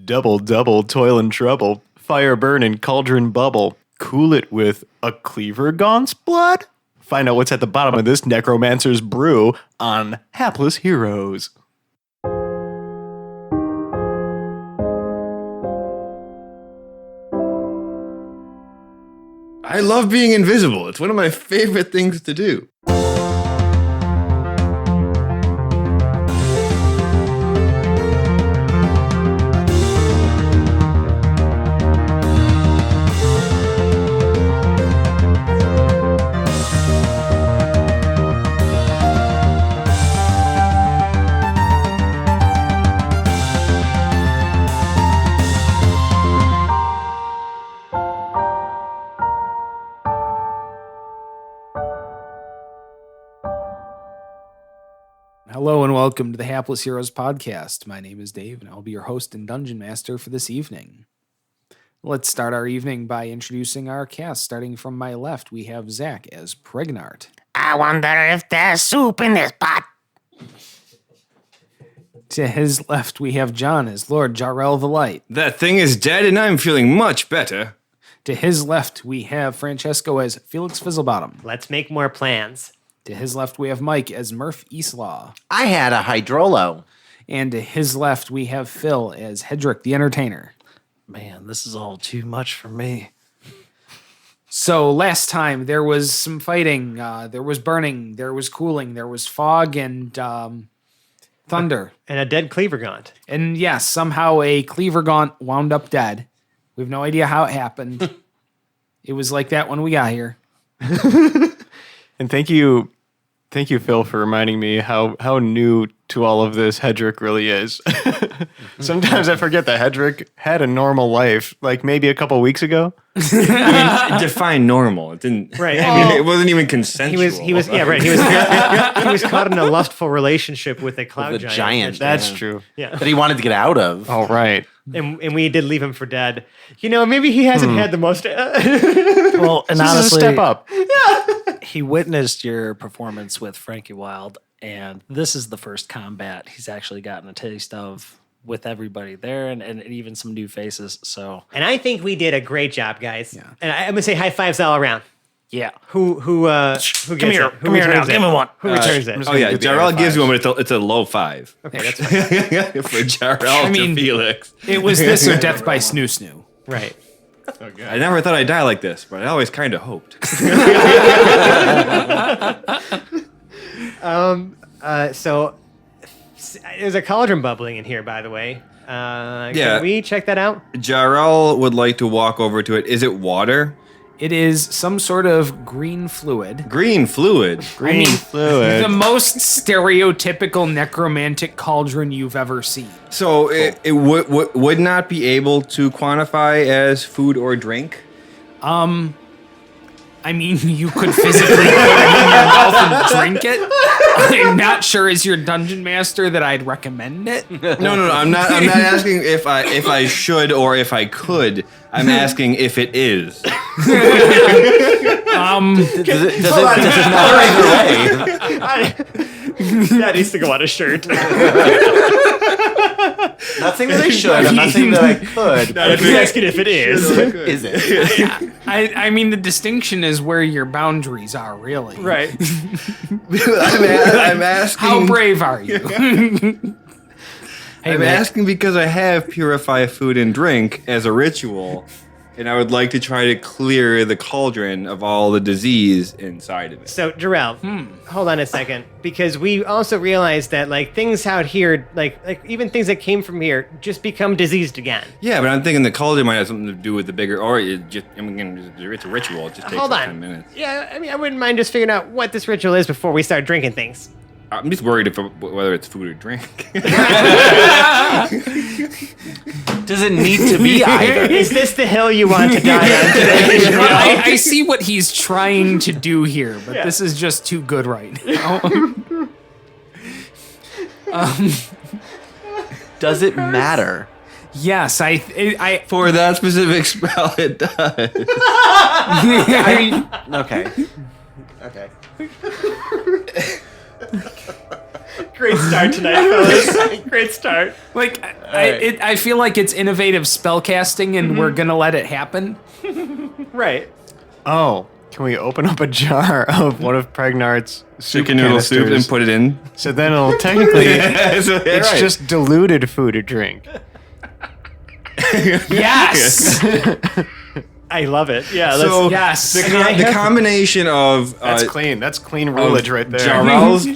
Double, double, toil and trouble. Fire burn and cauldron bubble. Cool it with a cleaver gaunt's blood? Find out what's at the bottom of this necromancer's brew on Hapless Heroes. I love being invisible. It's one of my favorite things to do. Hello and welcome to the Hapless Heroes podcast. My name is Dave and I'll be your host and dungeon master for this evening. Let's start our evening by introducing our cast. Starting from my left, we have Zach as Pregnart. I wonder if there's soup in this pot. To his left, we have John as Lord Jarrell the Light. That thing is dead and I'm feeling much better. To his left, we have Francesco as Felix Fizzlebottom. Let's make more plans. To his left, we have Mike as Murph Eastlaw. I had a hydrolo. And to his left, we have Phil as Hedrick the Entertainer. Man, this is all too much for me. So last time, there was some fighting, there was burning, there was cooling, there was fog and thunder. And a dead cleaver gaunt. And yes, somehow a cleaver gaunt wound up dead. We have no idea how it happened. It was like that when we got here. And thank you, Phil, for reminding me how new to all of this Hedrick really is. Sometimes I forget that Hedrick had a normal life, like maybe a couple weeks ago. I mean, define normal. It didn't. Right. I mean, it wasn't even consensual. He was yeah, right. He was caught in a lustful relationship with a cloud The giant. That's Yeah. true. Yeah. That he wanted to get out of. All right. And we did leave him for dead. You know, maybe he hasn't had the most Well, and This is a honestly, step up. he witnessed your performance with Frankie Wild, and this is the first combat he's actually gotten a taste of with everybody there and even some new faces. So, And I think we did a great job, guys. Yeah. And I'm gonna say high fives all around. yeah. Who gets Come here. it? Who Come here now. returns it? Give me one. Who returns it? Oh yeah, Give the Jarrell air gives you fives. one, but it's a low 5. Okay, that's fine. For Jarrell mean- to Felix. It was this or death by snoo snoo. Right. I never thought I'd die like this, but I always kind of hoped. So there's a cauldron bubbling in here, by the way. Yeah. Can we check that out? Jarrell would like to walk over to it. Is it water? It is some sort of green fluid. Green fluid. Green fluid. The most stereotypical necromantic cauldron you've ever seen. So it would not be able to quantify as food or drink? I mean, you could physically put it in your mouth and drink it. I'm not sure as your dungeon master that I'd recommend it. No. I'm not asking if I should or if I could. I'm asking if it is. Does it not either way? That needs to go on a shirt. Nothing that I should, and nothing that I could. I'm just asking if it is. Is it? I mean, the distinction is where your boundaries are, really. Right. I'm asking. How brave are you? I'm asking because I have purify food and drink as a ritual, and I would like to try to clear the cauldron of all the disease inside of it. So, Jarrell, hold on a second, because we also realized that like things out here, like even things that came from here, just become diseased again. Yeah, but I'm thinking the cauldron might have something to do with the bigger, or it just, I mean, it's a ritual. It just takes Hold like on. 10 minutes. Yeah, I mean, I wouldn't mind just figuring out what this ritual is before we start drinking things. I'm just worried whether it's food or drink. Does it need to be either? Is this the hill you want to die on today? I see what he's trying to do here, but this is just too good right now. Does it matter? Yes, I For that specific spell, it does. Okay. Okay. Great start tonight, fellas. Great start. Like, I feel like it's innovative spellcasting, and we're gonna let it happen. Right. Oh, can we open up a jar of one of Pregnart's soup Chicken noodle soup and canisters? put it in. So then it'll technically, It's it's just diluted food or drink. Yes. I love it. Yeah. So yes. the combination of That's clean. That's clean rulage right there. Jarrell's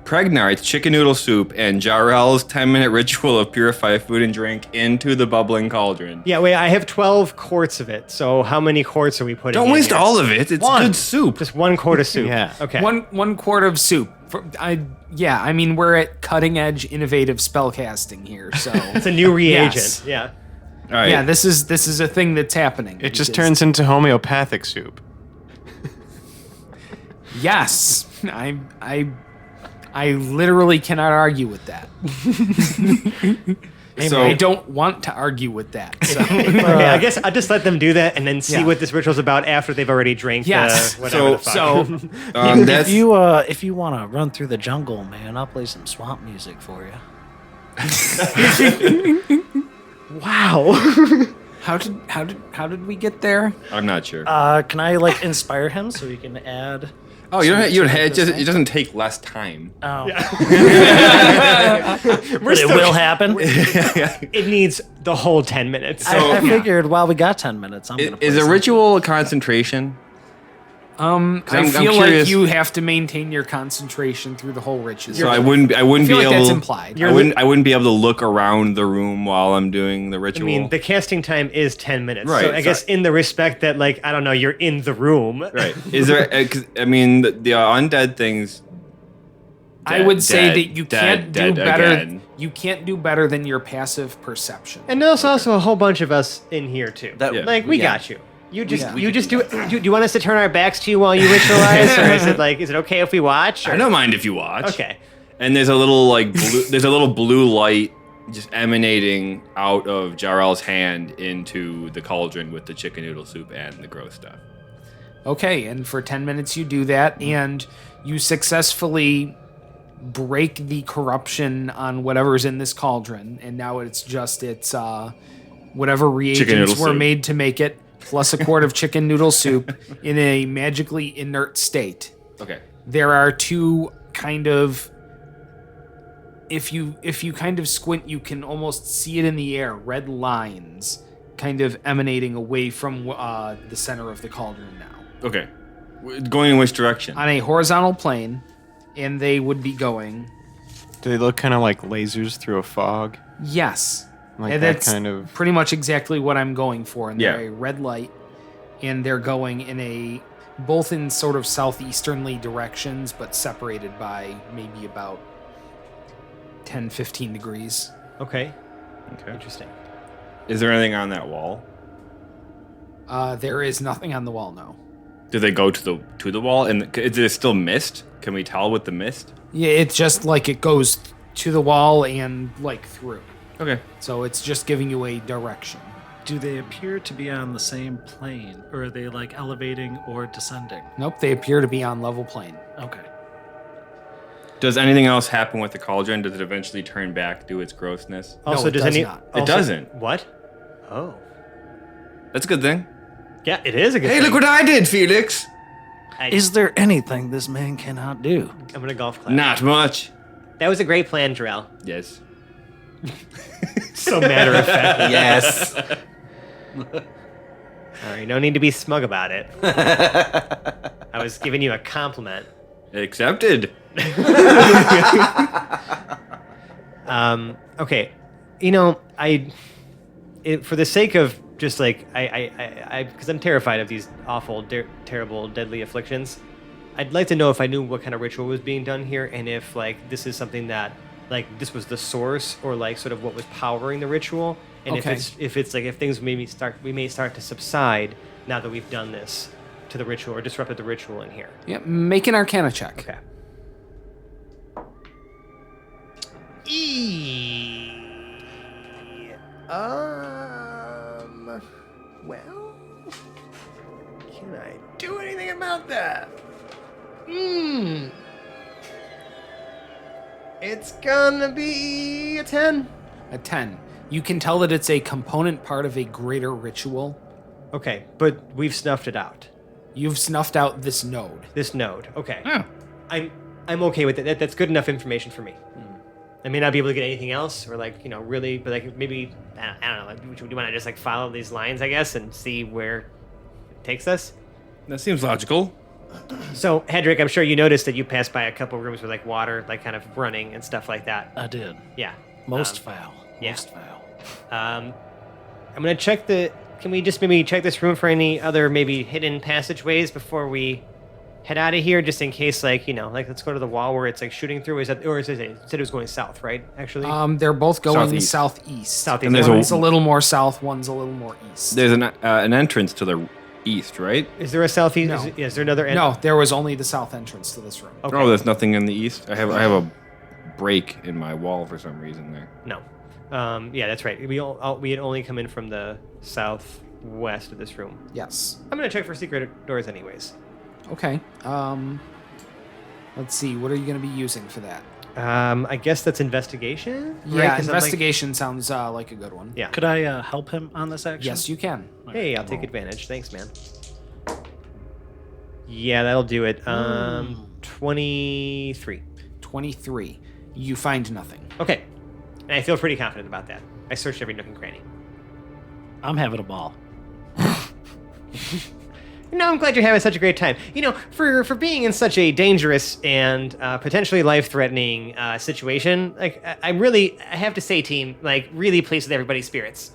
Pregnart's chicken noodle soup and Jarrell's 10-minute ritual of purify food and drink into the bubbling cauldron. Yeah, wait, I have 12 quarts of it. So how many quarts are we putting in Don't waste here? all of it. It's good soup. Just 1 quart of soup. Yeah. Okay. One quart of soup. I mean, we're at cutting edge, innovative spellcasting here. So It's a new reagent. Yes. Yeah. All right. yeah, this is a thing that's happening. It just because- turns into homeopathic soup. Yes, I literally cannot argue with that. So- I don't want to argue with that. So. Okay, I guess I'll just let them do that and then see Yeah. what this ritual's about after they've already drank Yes. whatever the fuck. So That's If you want to run through the jungle, man, I'll play some swamp music for you. wow. how did we get there? I'm not sure. Can I like inspire him so he can add? Oh, you don't. It doesn't take less time. Oh, We're but it still, will happen. it needs the whole 10 minutes. I figured while we got 10 minutes, I'm gonna. Is play a ritual a concentration? I I'm feel like curious. you have to maintain your concentration through the whole ritual. So I wouldn't I be feel like able. that's implied. I wouldn't be able to look around the room while I'm doing the I ritual. mean, the casting time is 10 minutes. Right, So I guess in the respect that, like, I don't know, you're in the room. right? Is there? 'Cause, I mean, the undead things. I would say dead, that you can't dead, do dead better. again. You can't do better than your passive perception. And there's also a whole bunch of us in here, too. That- Yeah. Like, we Yeah. got you. You just, We you just do it. Do you want us to turn our backs to you while you ritualize? Or is it okay if we watch? Or? I don't mind if you watch. Okay. And there's a little there's a little blue light just emanating out of Jarrell's hand into the cauldron with the chicken noodle soup and the gross stuff. Okay, and for 10 minutes you do that, and you successfully break the corruption on whatever's in this cauldron, and now it's whatever reagents noodle were soup. made to make it, plus a quart of chicken noodle soup in a magically inert state. Okay. There are two kind of, if you kind of squint, you can almost see it in the air, red lines kind of emanating away from the center of the cauldron now. Okay. Going in which direction? On a horizontal plane, and they would be going, Do they look kind of like lasers through a fog? yes. Like And that that's kind of. pretty much exactly what I'm going for. And they're Yeah. a red light, and they're going both in sort of southeasternly directions, but separated by maybe about 10, 15 degrees. Okay. Okay. Interesting. Is there anything on that wall? There is nothing on the wall, no. Do they go to the wall? And is it still mist? Can we tell with the mist? Yeah, it's just like it goes to the wall and like through. Okay. So it's just giving you a direction. Do they appear to be on the same plane, or are they like elevating or descending? Nope, they appear to be on level plane. Okay. Does anything else happen with the cauldron? Does it eventually turn back to its grossness? Also, it does does any? not. It also- doesn't. What? Oh. That's a good thing. Yeah, it is a good Hey, thing. look what I did, Felix. Is there anything this man cannot do? I'm going to golf clap. Not much. That was a great plan, Jarrell. Yes. So matter of fact. Yes. All right, no need to be smug about it. I was giving you a compliment. Accepted. Okay, you know, for the sake of just like because I'm terrified of these awful, terrible, deadly afflictions. I'd like to know if I knew what kind of ritual was being done here, and if like this is something that like this was the source or like sort of what was powering the ritual, and Okay. if it's like if things we may start to subside now that we've done this to the ritual or disrupted the ritual in here. Yeah, make an Arcana check. Okay. Well, can I do anything about that? It's gonna be a 10. A 10. You can tell that it's a component part of a greater ritual. Okay, but we've snuffed it out. You've snuffed out this node. This node. Okay. Yeah. I'm okay with it. That's good enough information for me. I may not be able to get anything else, or like really, but like maybe I don't know. Like, do you want to just like follow these lines, I guess, and see where it takes us? That seems logical. So, Hedrick, I'm sure you noticed that you passed by a couple rooms with like water, like kind of running and stuff like that. I did. Yeah. Most foul. yeah. Most foul. I'm gonna check the. Can we just maybe check this room for any other maybe hidden passageways before we head out of here, just in case, like like let's go to the wall where it's like shooting through. Is that, or is it said it was going south, right? Actually, They're both going Southeast. southeast. Southeast. And there's One's a little more south, one's a little more east. There's an entrance to the east, right? Is there a southeast? No. Is there another? No, there was only the south entrance to this room. Okay. Oh, there's nothing in the east. I have a break in my wall for some reason there. No. Yeah, that's right. We had only come in from the southwest of this room. Yes. I'm gonna check for secret doors, anyways. Okay. Let's see. What are you going to be using for that? I guess that's investigation. right? Yeah, 'Cause I'm like- investigation sounds like a good one. yeah. Could I help him on this action? Yes, you can. Hey, I'll take advantage. Thanks, man. Yeah, that'll do it. 23. 23. You find nothing. Okay. And I feel pretty confident about that. I searched every nook and cranny. I'm having a ball. I'm glad you're having such a great time. For being in such a dangerous and potentially life-threatening situation, like I have to say, team, like really pleased with everybody's spirits.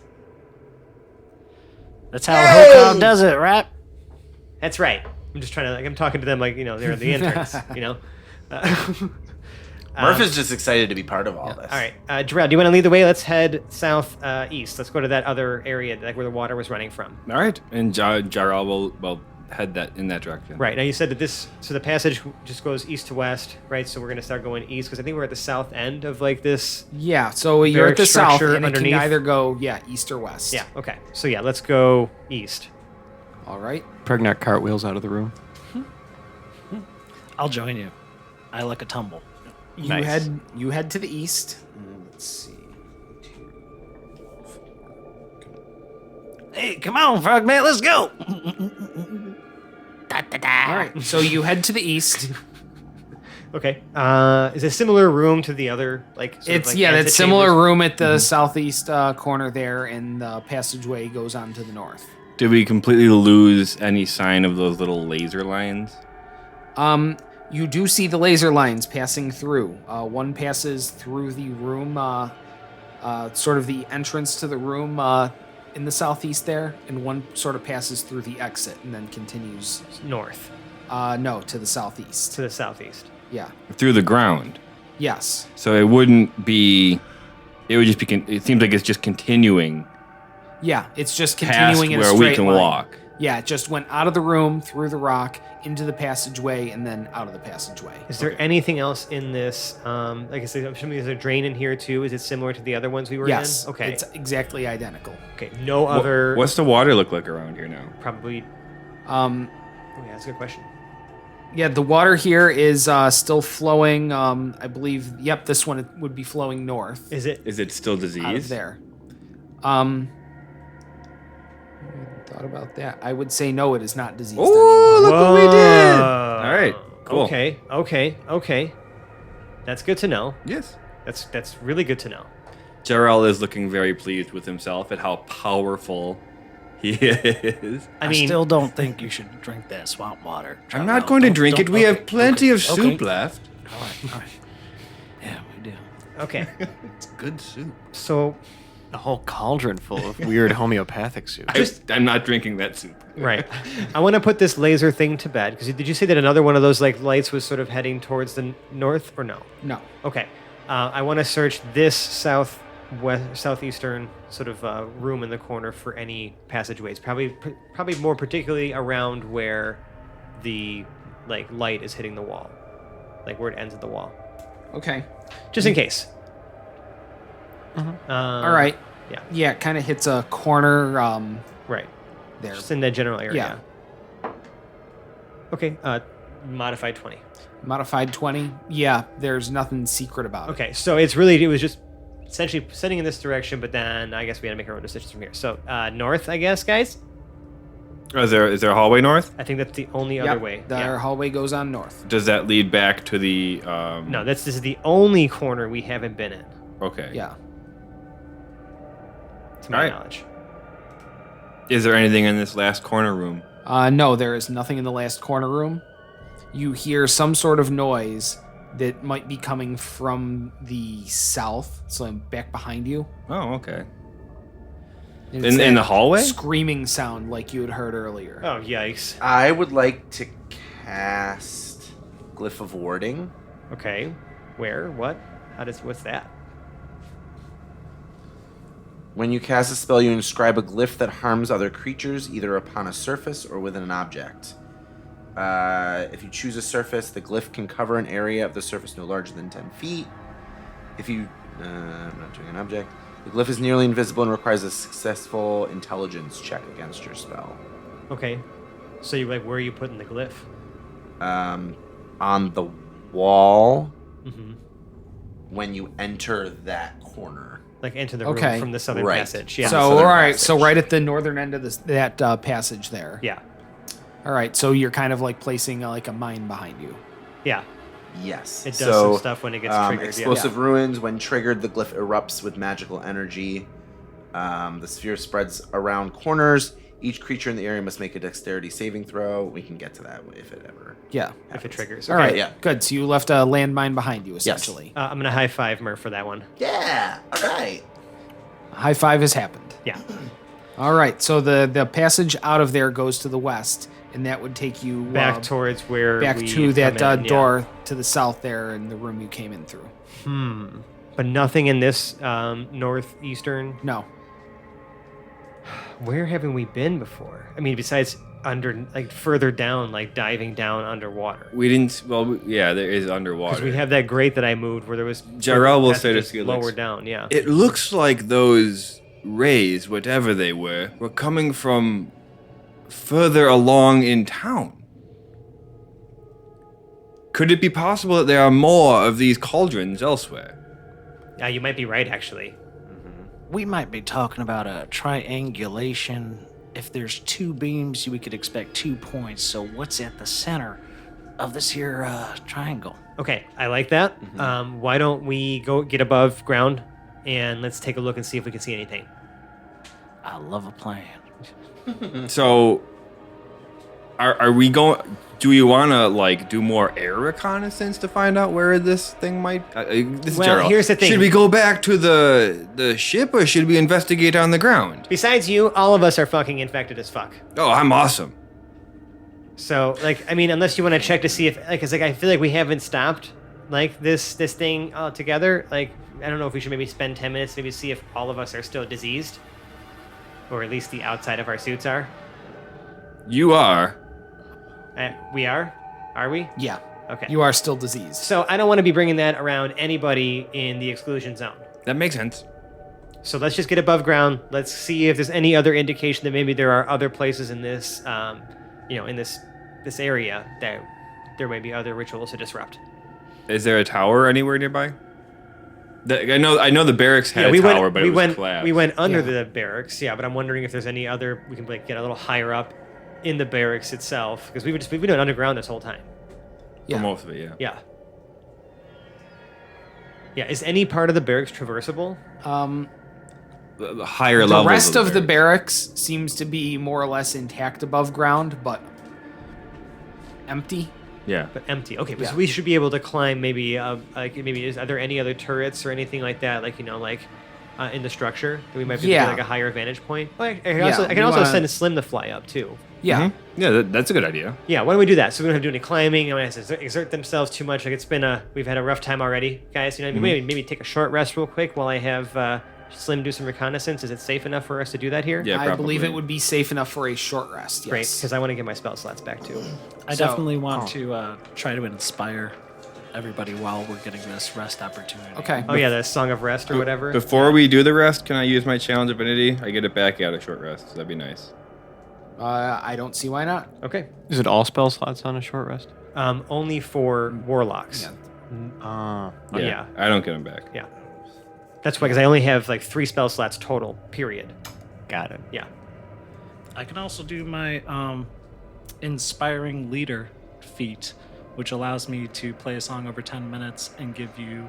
That's how Hokov does it, right? That's right. I'm just trying to, like, I'm talking to them like, they're the interns, Murph is just excited to be part of all this. All right, Jarrell, do you want to lead the way? Let's head south east. Let's go to that other area, like where the water was running from. All right, and Jarl will head in that direction. Right, now you said that so the passage just goes east to west, right? So we're going to start going east, because I think we're at the south end of like this. Yeah, so you're at the Barrack south, structure and it underneath. can either go, east or west. Yeah, okay. So yeah, let's go east. All right. Pregnant cartwheels out of the room. I'll join you. I like a tumble. You Nice. head to the east. Let's see. Hey, come on, Frogman, let's go. All right. So you head to the east. Okay. Is a similar room to the other, like, sort of It's like that exit similar chambers? room at the southeast corner there, and the passageway goes on to the north. Did we completely lose any sign of those little laser lines? You do see the laser lines passing through. One passes through the room, sort of the entrance to the room in the southeast there, and one sort of passes through the exit and then continues. North No, to the southeast. to the southeast. Yeah. Through the ground. Yes. So it wouldn't be. It would just be. It seems like it's just continuing Yeah, it's just past continuing in a where straight we can line. walk. Yeah, it just went out of the room, through the rock, into the passageway, and then out of the passageway. Is there anything else in this? Like I said, I'm assuming there's a drain in here too. Is it similar to the other ones we were Yes. in? Okay. It's exactly identical. Okay. No other. What's the water look like around here now? probably? Um, Oh yeah, that's a good question. yeah, the water here is still flowing. I believe. Yep, this one would be flowing north Is it? Is it still out of disease? there. Thought about that. I would say no. It is not diseased Oh, anymore. look what we did! Whoa. All right, cool. Okay. That's good to know. Yes. That's really good to know. Jarrell is looking very pleased with himself at how powerful he is. I mean, still don't think you should drink that swamp water. I'm not going to drink it. We have plenty of soup okay. left. All right. Yeah, we do. okay. It's good soup. So A whole cauldron full of weird homeopathic soup. I'm not drinking that soup. right, I want to put this laser thing to bed, because did you say that another one of those like lights was sort of heading towards the north, or no? No. Okay. I want to search this southeastern sort of room in the corner for any passageways. Probably more particularly around where the like light is hitting the wall, like where it ends at the wall, Okay. just in case. All right. yeah. Yeah, it kind of hits a corner Right. there. Just in that general area. Yeah. Okay. modified 20. Modified 20. Yeah, there's nothing secret about it. Okay, so it was just essentially sending in this direction, but then I guess we had to make our own decisions from here. So north, I guess, guys. Oh, is there a hallway north? I think that's the only Yep, other way. the hallway goes on north. Does that lead back to the? No, this is the only corner we haven't been in, Okay. Yeah. to my Alright. knowledge. Is there anything in this last corner room? No, there is nothing in the last corner room. You hear some sort of noise that might be coming from the south, so I'm back behind you. Oh, okay. And it's In that the hallway? Screaming sound like you had heard earlier. Oh, yikes. I would like to cast Glyph of Warding. Okay, where? What? What's that? When you cast a spell, you inscribe a glyph that harms other creatures, either upon a surface or within an object. If you choose a surface, the glyph can cover an area of the surface no larger than 10 feet. If you... I'm not doing an object. The glyph is nearly invisible and requires a successful intelligence check against your spell. Okay, so you where are you putting the glyph? On the wall Mm-hmm. when you enter that corner. Like into the room Okay. from the southern Right. passage. Yeah. So, southern all right, so passage. right at the northern end of that passage there. yeah. All right, so you're kind of like placing like a mine behind you. Yeah. Yes. It does some stuff when it gets triggered. Explosive ruins. When triggered, the glyph erupts with magical energy. The sphere spreads around corners. Each creature in the area must make a dexterity saving throw. We can get to that if it ever. Yeah. Yeah. If it triggers. All Okay. right, yeah. good. So you left a landmine behind you, essentially. I'm gonna high five Murph for that one. Yeah. All right. A high five has happened. Yeah. All right, so the passage out of there goes to the west, and that would take you Back towards where back we to that come in, yeah. door to the south there in the room you came in through. But nothing in this northeastern. No. Where haven't we been before? I mean, besides further down, like diving down underwater. We didn't. Well, yeah, there is underwater. Because we have that grate that I moved where there was. Jarrell will say passages this, lower Felix. down. Yeah. It looks like those rays, whatever they were coming from further along in town. Could it be possible that there are more of these cauldrons elsewhere? Yeah, you might be right, actually. We might be talking about a triangulation. If there's two beams, we could expect 2 points. So what's at the center of this here triangle? Okay, I like that. Why don't we go get above ground and let's take a look and see if we can see anything. I love a plan. So, are we going? Do you want to do more air reconnaissance to find out where this thing might? This is Well, Gerald. here's the thing. Should we go back to the ship, or should we investigate on the ground? Besides you, all of us are fucking infected as fuck. Oh, I'm awesome. So, unless you want to check to see if, I feel like we haven't stopped, this thing altogether. I don't know if we should maybe spend 10 minutes, maybe see if all of us are still diseased. Or at least the outside of our suits are. You are. We are? Are we? Yeah. Okay. You are still diseased. So I don't want to be bringing that around anybody in the exclusion zone. That makes sense. So let's just get above ground. Let's see if there's any other indication that maybe there are other places in this, in this area that there may be other rituals to disrupt. Is there a tower anywhere nearby? I know the barracks had a tower, but it was collapsed. We went under Yeah. the barracks, yeah. But I'm wondering if there's any other we can get a little higher up in the barracks itself, because we've been doing underground this whole time. Yeah. For most of it, yeah. Yeah. Yeah. Is any part of the barracks traversable? The higher The levels. rest of the barracks. barracks seems to be more or less intact above ground, but empty. Yeah. But empty. Okay, Yeah. so we should be able to climb maybe are there any other turrets or anything like that, in the structure that we might be able to Yeah. get a higher vantage point? Well, I Yeah, can you also wanna- send a Slim to fly up too. Yeah. Mhm. Yeah, that's a good idea. Yeah, why don't we do that? So we don't have to do any climbing. I don't have to exert themselves too much. we've had a rough time already, guys. Maybe take a short rest real quick while I have Slim do some reconnaissance. Is it safe enough for us to do that here? Yeah, I believe probably. it would be safe enough for a short rest. Yes. Great, because I want to get my spell slots back too. I So- definitely want to try to inspire everybody while we're getting this rest opportunity. Okay. Oh yeah, the Song of Rest or whatever. Before we do the rest, can I use my challenge divinity? I get it back at a short rest. So that'd be nice. I don't see why not. Okay. Is it all spell slots on a short rest? Only for warlocks. Yeah. Yeah. I don't get them back. Yeah. That's why, because I only have like 3 spell slots total, period. Got it. Yeah. I can also do my inspiring leader feat, which allows me to play a song over 10 minutes and give you,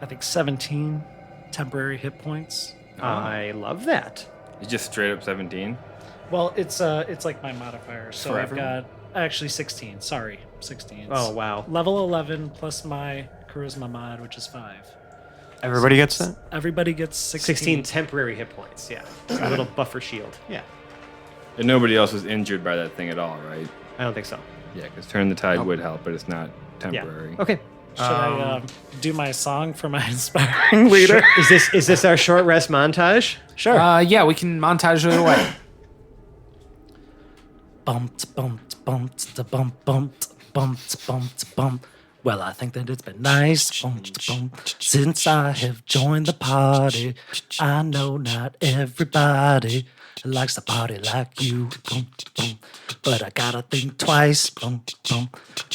I think, 17 temporary hit points. I love that. It's just straight up 17. Well, it's like my modifier, so For I've everyone? got actually 16. Sorry, 16. Oh, wow. Level 11 plus my charisma mod, which is 5. Everybody gets that? Everybody gets 16 temporary hit points, yeah. A little buffer shield. Yeah. And nobody else was injured by that thing at all, right? I don't think so. Yeah, because Turn the Tide would help, but it's not temporary. Yeah. Okay. Should I do my song for my inspiring leader? Is this our short rest montage? Sure. Yeah, we can montage it away. Bumped, bumped, bumped, da bump, bumped, bumped, bumped, bumped. Well, I think that it's been nice bumped, bumped, since I have joined the party. I know not everybody likes to party like you, but I gotta think twice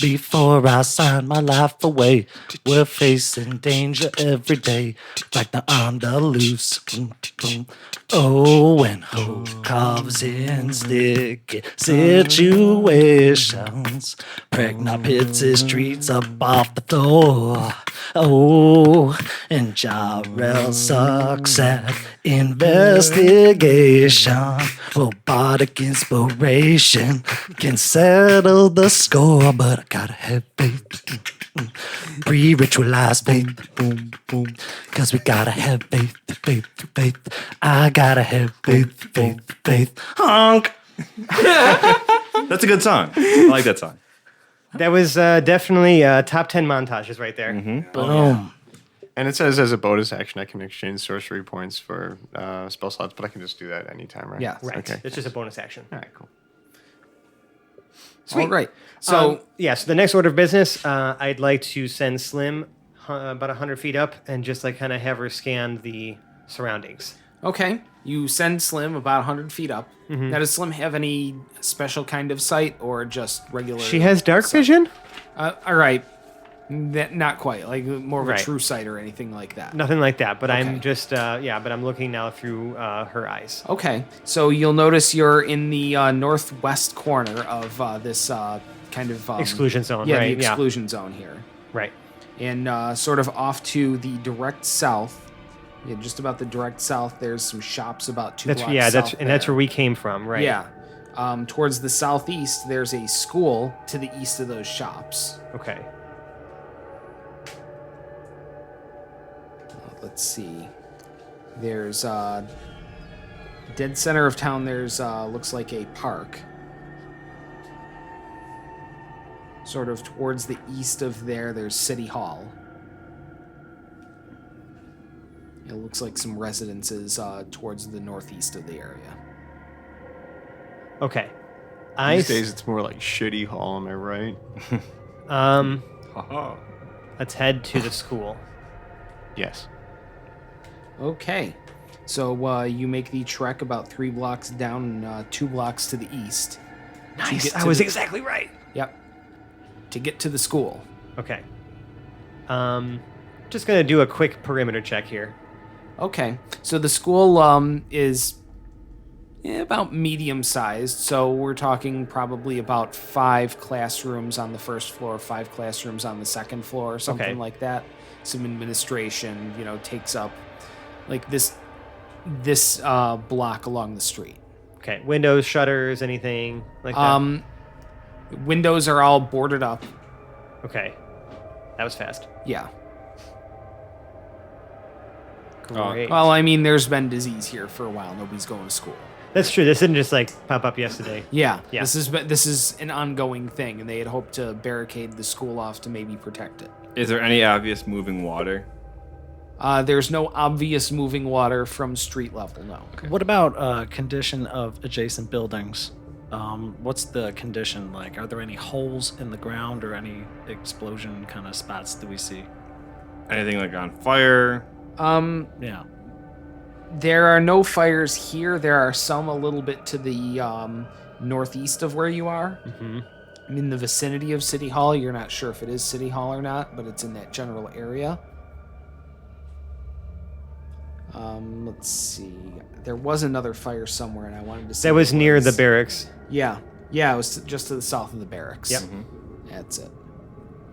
before I sign my life away. We're facing danger every day, like the on the loose. Oh, and who comes in sticky situations, pregnant pits his streets up off the floor. Oh, and Jarrell sucks at investigation. Robotic inspiration can settle the score, but I gotta have faith. Pre-ritualized faith, boom, boom. Cause we gotta have faith, faith, faith. I gotta have faith, faith, faith. Honk! That's a good song. I like that song. That was definitely top 10 montages right there. Boom. And it says as a bonus action, I can exchange sorcery points for spell slots, but I can just do that anytime, right? Yeah. Right. Okay. It's just a bonus action. All right, cool. All right. So, So the next order of business, I'd like to send Slim about 100 feet up and just like kind of have her scan the surroundings. okay, you send Slim about 100 feet up. Now, does Slim have any special kind of sight or just regular? She has dark sight? vision? All right. Not quite. Like more of Right. a true sight or anything like that. Nothing like that, but Okay. I'm just, but I'm looking now through her eyes. Okay. So you'll notice you're in the northwest corner of this kind of Exclusion zone, Yeah, right, the yeah. exclusion zone here. Right. And sort of off to the direct south, yeah, just about the direct south, there's some shops about 2 blocks south That's there. where we came from, right? Yeah. Towards the southeast, there's a school to the east of those shops. Okay. Let's see. There's dead center of town. There's looks like a park. Sort of towards the east of there, there's City Hall. It looks like some residences towards the northeast of the area. Okay. These days, it's more like Shitty Hall, am I right? Let's head to the school. Yes. Okay. So you make the trek about 3 blocks down and 2 blocks to the east. Nice. get I to was the- exactly right. Yep. To get to the school. Okay. Just gonna do a quick perimeter check here. Okay. So the school is about medium sized. So we're talking probably about 5 classrooms on the first floor, 5 classrooms on the second floor, or something Okay. like that. Some administration, takes up like this block along the street. Okay. Windows, shutters, anything like that? Windows are all boarded up. Okay. That was fast. Yeah. Great. Well, I mean, there's been disease here for a while. Nobody's going to school. That's true. This didn't just like pop up yesterday. Yeah. Yeah. This is an ongoing thing, and they had hoped to barricade the school off to maybe protect it. Is there any obvious moving water? There's no obvious moving water from street level, no. What about condition of adjacent buildings? What's the condition like? Are there any holes in the ground or any explosion kind of spots that we see? Anything like on fire? Yeah. There are no fires here. There are some a little bit to the northeast of where you are. in the vicinity of City Hall. You're not sure if it is City Hall or not, but it's in that general area. Let's see. There was another fire somewhere, and I wanted to see. That was what it near the barracks. Yeah. Yeah, it was just to the south of the barracks. Yep. That's it.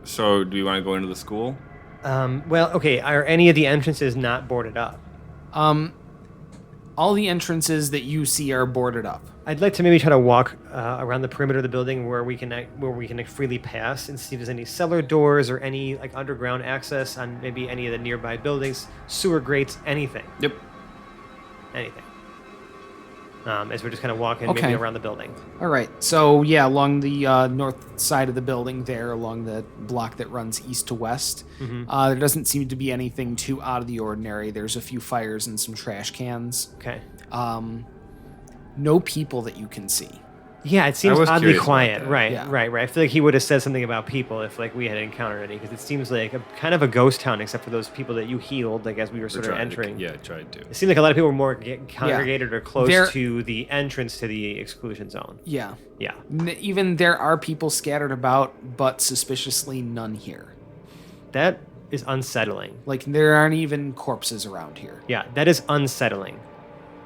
So, do we want to go into the school? Well, okay. Are any of the entrances not boarded up? All the entrances that you see are boarded up. I'd like to maybe try to walk around the perimeter of the building where we can freely pass and see if there's any cellar doors or any like underground access on maybe any of the nearby buildings, sewer grates, anything. Yep. Anything. As we're just kind of walking Okay. maybe around the building. All right. So, yeah, along the north side of the building there, along the block that runs east to west, there doesn't seem to be anything too out of the ordinary. There's a few fires and some trash cans. Okay. No people that you can see. Yeah, it seems was oddly curious about quiet. that. Right, Yeah. right. I feel like he would have said something about people if like we had encountered any, because it seems like kind of a ghost town, except for those people that you healed, like as we were sort of entering. tried to. It seemed like a lot of people were more congregated or close There- to the entrance to the exclusion zone. Yeah. Yeah. Even there are people scattered about, but suspiciously none here. That is unsettling. Like, there aren't even corpses around here. Yeah, that is unsettling.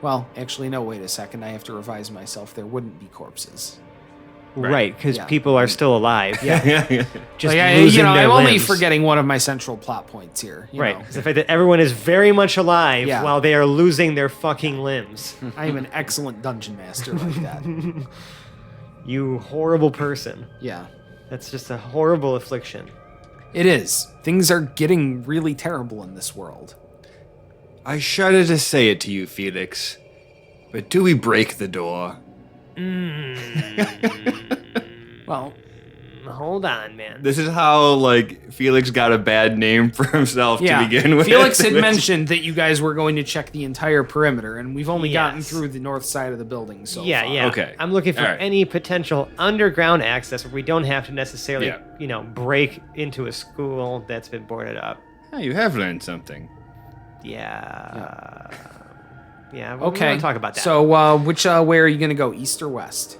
Well, actually, no, wait a second. I have to revise myself. There wouldn't be corpses. Right, because Yeah. people are still alive. Yeah. Just Like, losing their I'm only limbs. forgetting one of my central plot points here. you Right, know. because the fact that everyone is very much alive Yeah. while they are losing their fucking limbs. I am an excellent dungeon master like that. You horrible person. Yeah. That's just a horrible affliction. It is. Things are getting really terrible in this world. I shudder to say it to you, Felix, but do we break the door? Well, Hold on, man. This is how, like, Felix got a bad name for himself yeah. to begin with. Felix had which- mentioned that you guys were going to check the entire perimeter, and we've only gotten Yes. through the north side of the building so Yeah, far. yeah. Okay. I'm looking for All right. any potential underground access where we don't have to necessarily, Yeah. break into a school that's been boarded up. Oh, you have learned something. Yeah. Yeah. We Okay. want to talk about that. So, which way are you going to go, east or west?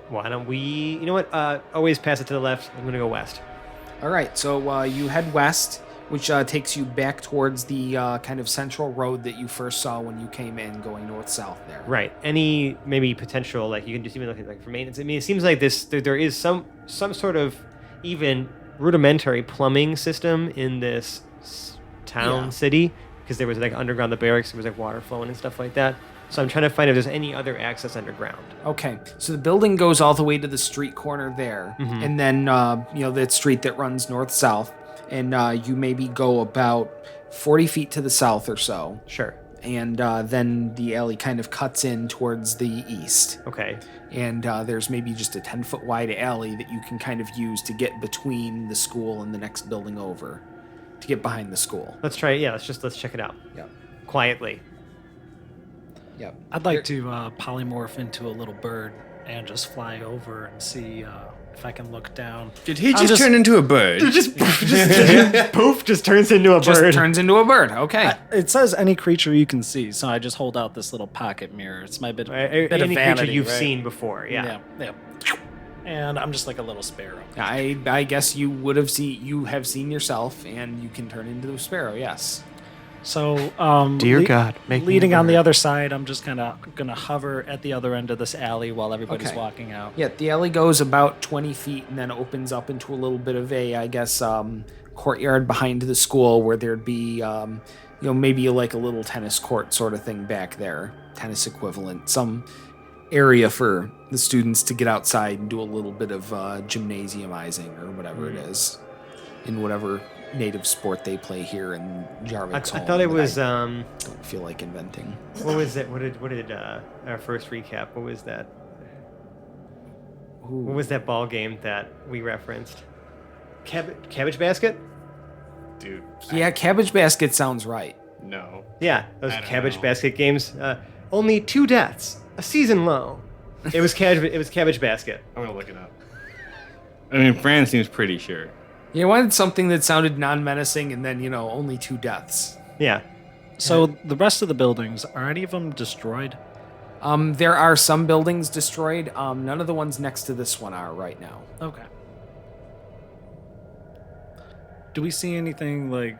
why don't we? You know what? Always pass it to the left. I'm gonna go west. All right, so you head west, which takes you back towards the kind of central road that you first saw when you came in, going north-south there. Right. Any maybe potential like you can just even look at like for maintenance. I mean, it seems like there is some sort of even rudimentary plumbing system in this town Yeah. city, because there was like underground the barracks, there was like water flowing and stuff like that. So I'm trying to find if there's any other access underground. Okay, so the building goes all the way to the street corner there, and then that street that runs north-south, and you maybe go about 40 feet to the south or so, Sure. and then the alley kind of cuts in towards the east. Okay. And there's maybe just a 10-foot wide alley that you can kind of use to get between the school and the next building over, to get behind the school. Let's try it. Yeah. Let's check it out Yep. quietly. Yep. I'd like to polymorph into a little bird and just fly over and see if I can look down. Did he just turn into a bird? Poof! Just turns into a Just bird. turns into a bird. Okay. It says any creature you can see, so I just hold out this little pocket mirror. It's my bit of Any vanity, creature you've right? seen before. Yeah. Yeah. And I'm just like a little sparrow. I guess you have seen yourself, and you can turn into a sparrow. Yes. So, Dear God, make me leading a on the bird. other side, I'm just kind of gonna hover at the other end of this alley while everybody's Okay. walking out. Yeah. The alley goes about 20 feet and then opens up into a little bit of a, I guess, courtyard behind the school where there'd be, maybe like a little tennis court sort of thing back there, tennis equivalent, some area for the students to get outside and do a little bit of gymnasiumizing or whatever it is, in whatever native sport they play here in I Iiorvicshome thought it that was. I don't feel like inventing. What was it? What did our first recap? What was that? What was that ball game that we referenced? Cabbage basket? Dude, Yeah, Cabbage Basket sounds right. no. Yeah, those I don't cabbage know. basket games. Only 2 deaths, a season low. It was cabbage basket. I'm gonna look it up. I mean, Fran seems pretty sure. You wanted something that sounded non-menacing and then, only 2 deaths. Yeah. So the rest of the buildings, are any of them destroyed? There are some buildings destroyed. None of the ones next to this one are right now. Okay. Do we see anything like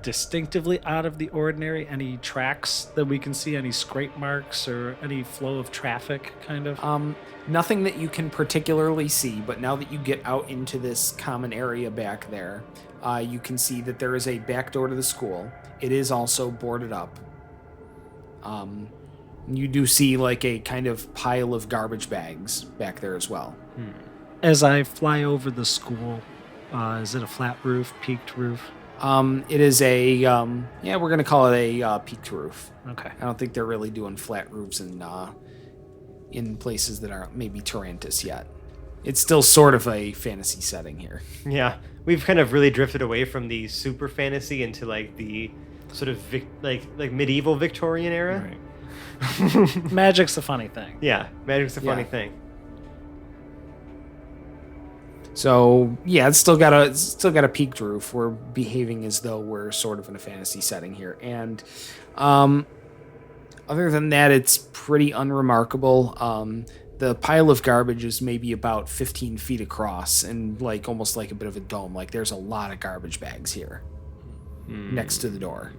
distinctively out of the ordinary? Any tracks that we can see? Any scrape marks or any flow of traffic, kind of? Nothing that you can particularly see, but now that you get out into this common area back there, you can see that there is a back door to the school. It is also boarded up. You do see like a kind of pile of garbage bags back there as well. As I fly over the school, is it a flat roof, peaked roof? It is a, we're going to call it a peaked roof. Okay. I don't think they're really doing flat roofs in places that aren't maybe Tarantus yet. It's still sort of a fantasy setting here. Yeah, we've kind of really drifted away from the super fantasy into like the sort of like medieval Victorian era. Right. Magic's a funny thing. Yeah, magic's a funny thing. So yeah, it's still got a peaked roof. We're behaving as though we're sort of in a fantasy setting here, and other than that, it's pretty unremarkable. The pile of garbage is maybe about 15 feet across and like almost like a bit of a dome. Like there's a lot of garbage bags here next to the door.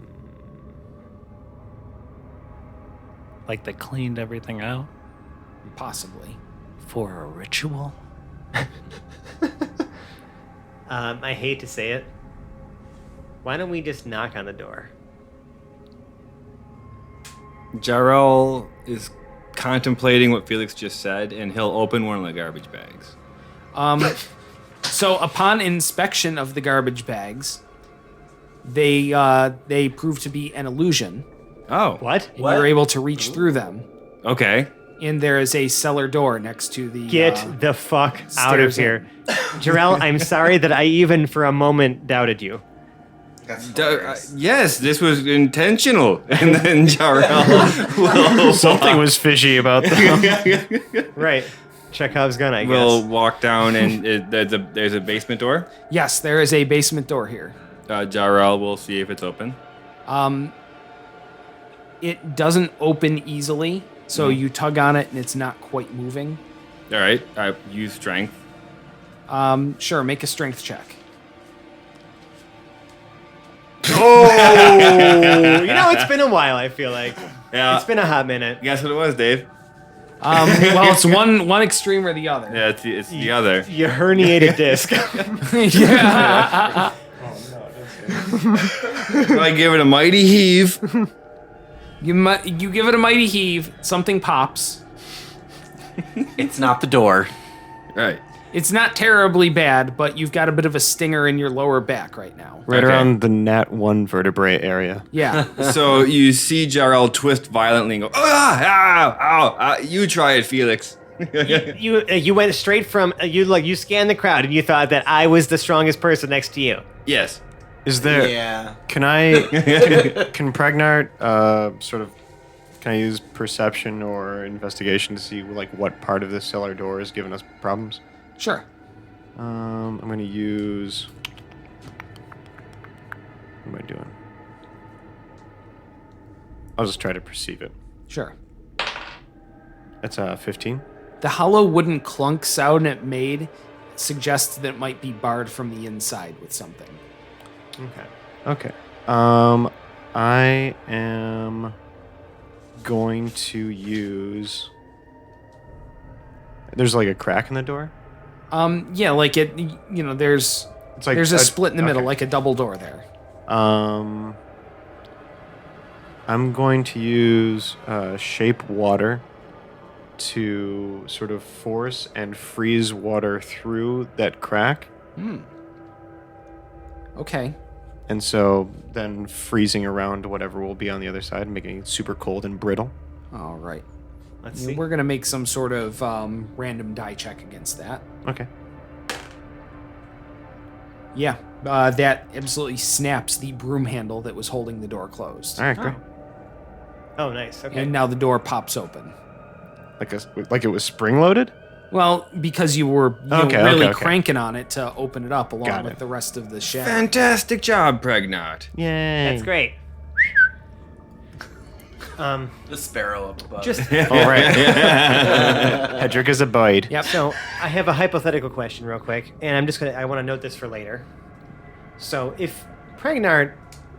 Like they cleaned everything out Possibly. for a ritual? I hate to say it. Why don't we just knock on the door? Jarrell is contemplating what Felix just said, and he'll open one of the garbage bags. So upon inspection of the garbage bags, they prove to be an illusion. Oh. What? And you're able to reach through them. Okay. And there is a cellar door next to the... Get the fuck out of stairs here. Jarrell, I'm sorry that I even for a moment doubted you. That's hilarious. Yes, this was intentional. And then Jarrell will Something was fishy about that. Right. Chekhov's gun, I guess. We'll walk down, and there's a basement door. Yes, there is a basement door here. Jarrell will see if it's open. It doesn't open easily, so you tug on it and it's not quite moving. All right, I use strength. Sure, make a strength check. Oh, it's been a while, I feel like. Yeah. It's been a hot minute. Guess what it was, Dave? Well, it's one extreme or the other. Yeah, it's the other. You herniated disc. Yeah. I give it a mighty heave. You give it a mighty heave, something pops. It's not the door. Right. It's not terribly bad, but you've got a bit of a stinger in your lower back right now. Right Okay. around the Nat 1 vertebrae area. Yeah. So you see Jarrell twist violently and go, you try it, Felix. You went straight from you scanned the crowd and you thought that I was the strongest person next to you. Yes. Is there? Yeah. Can Pregnart can I use perception or investigation to see like what part of this cellar door is giving us problems? Sure. I'm gonna use. What am I doing? I'll just try to perceive it. Sure. That's 15. The hollow wooden clunk sound it made suggests that it might be barred from the inside with something. Okay. I am going to use. There's like a crack in the door. Yeah, like it. There's It's like there's a split in the middle, okay. like a double door there. I'm going to use shape water to sort of force and freeze water through that crack. Okay. And so then freezing around whatever will be on the other side, making it super cold and brittle. All right. Let's see. We're gonna make some sort of random die check against that. Okay. Yeah, that absolutely snaps the broom handle that was holding the door closed. All right, great. Oh, nice. Okay. And now the door pops open. Like it was spring loaded? Well, because you were Okay, really okay. cranking on it to open it up along Got with it. the rest of the shaft. Fantastic job, Pregnart. Yay. That's great. The sparrow up above. Just All right. Hedrick is a bite. Yep. so I have a hypothetical question real quick, and I want to note this for later. So if Pregnard,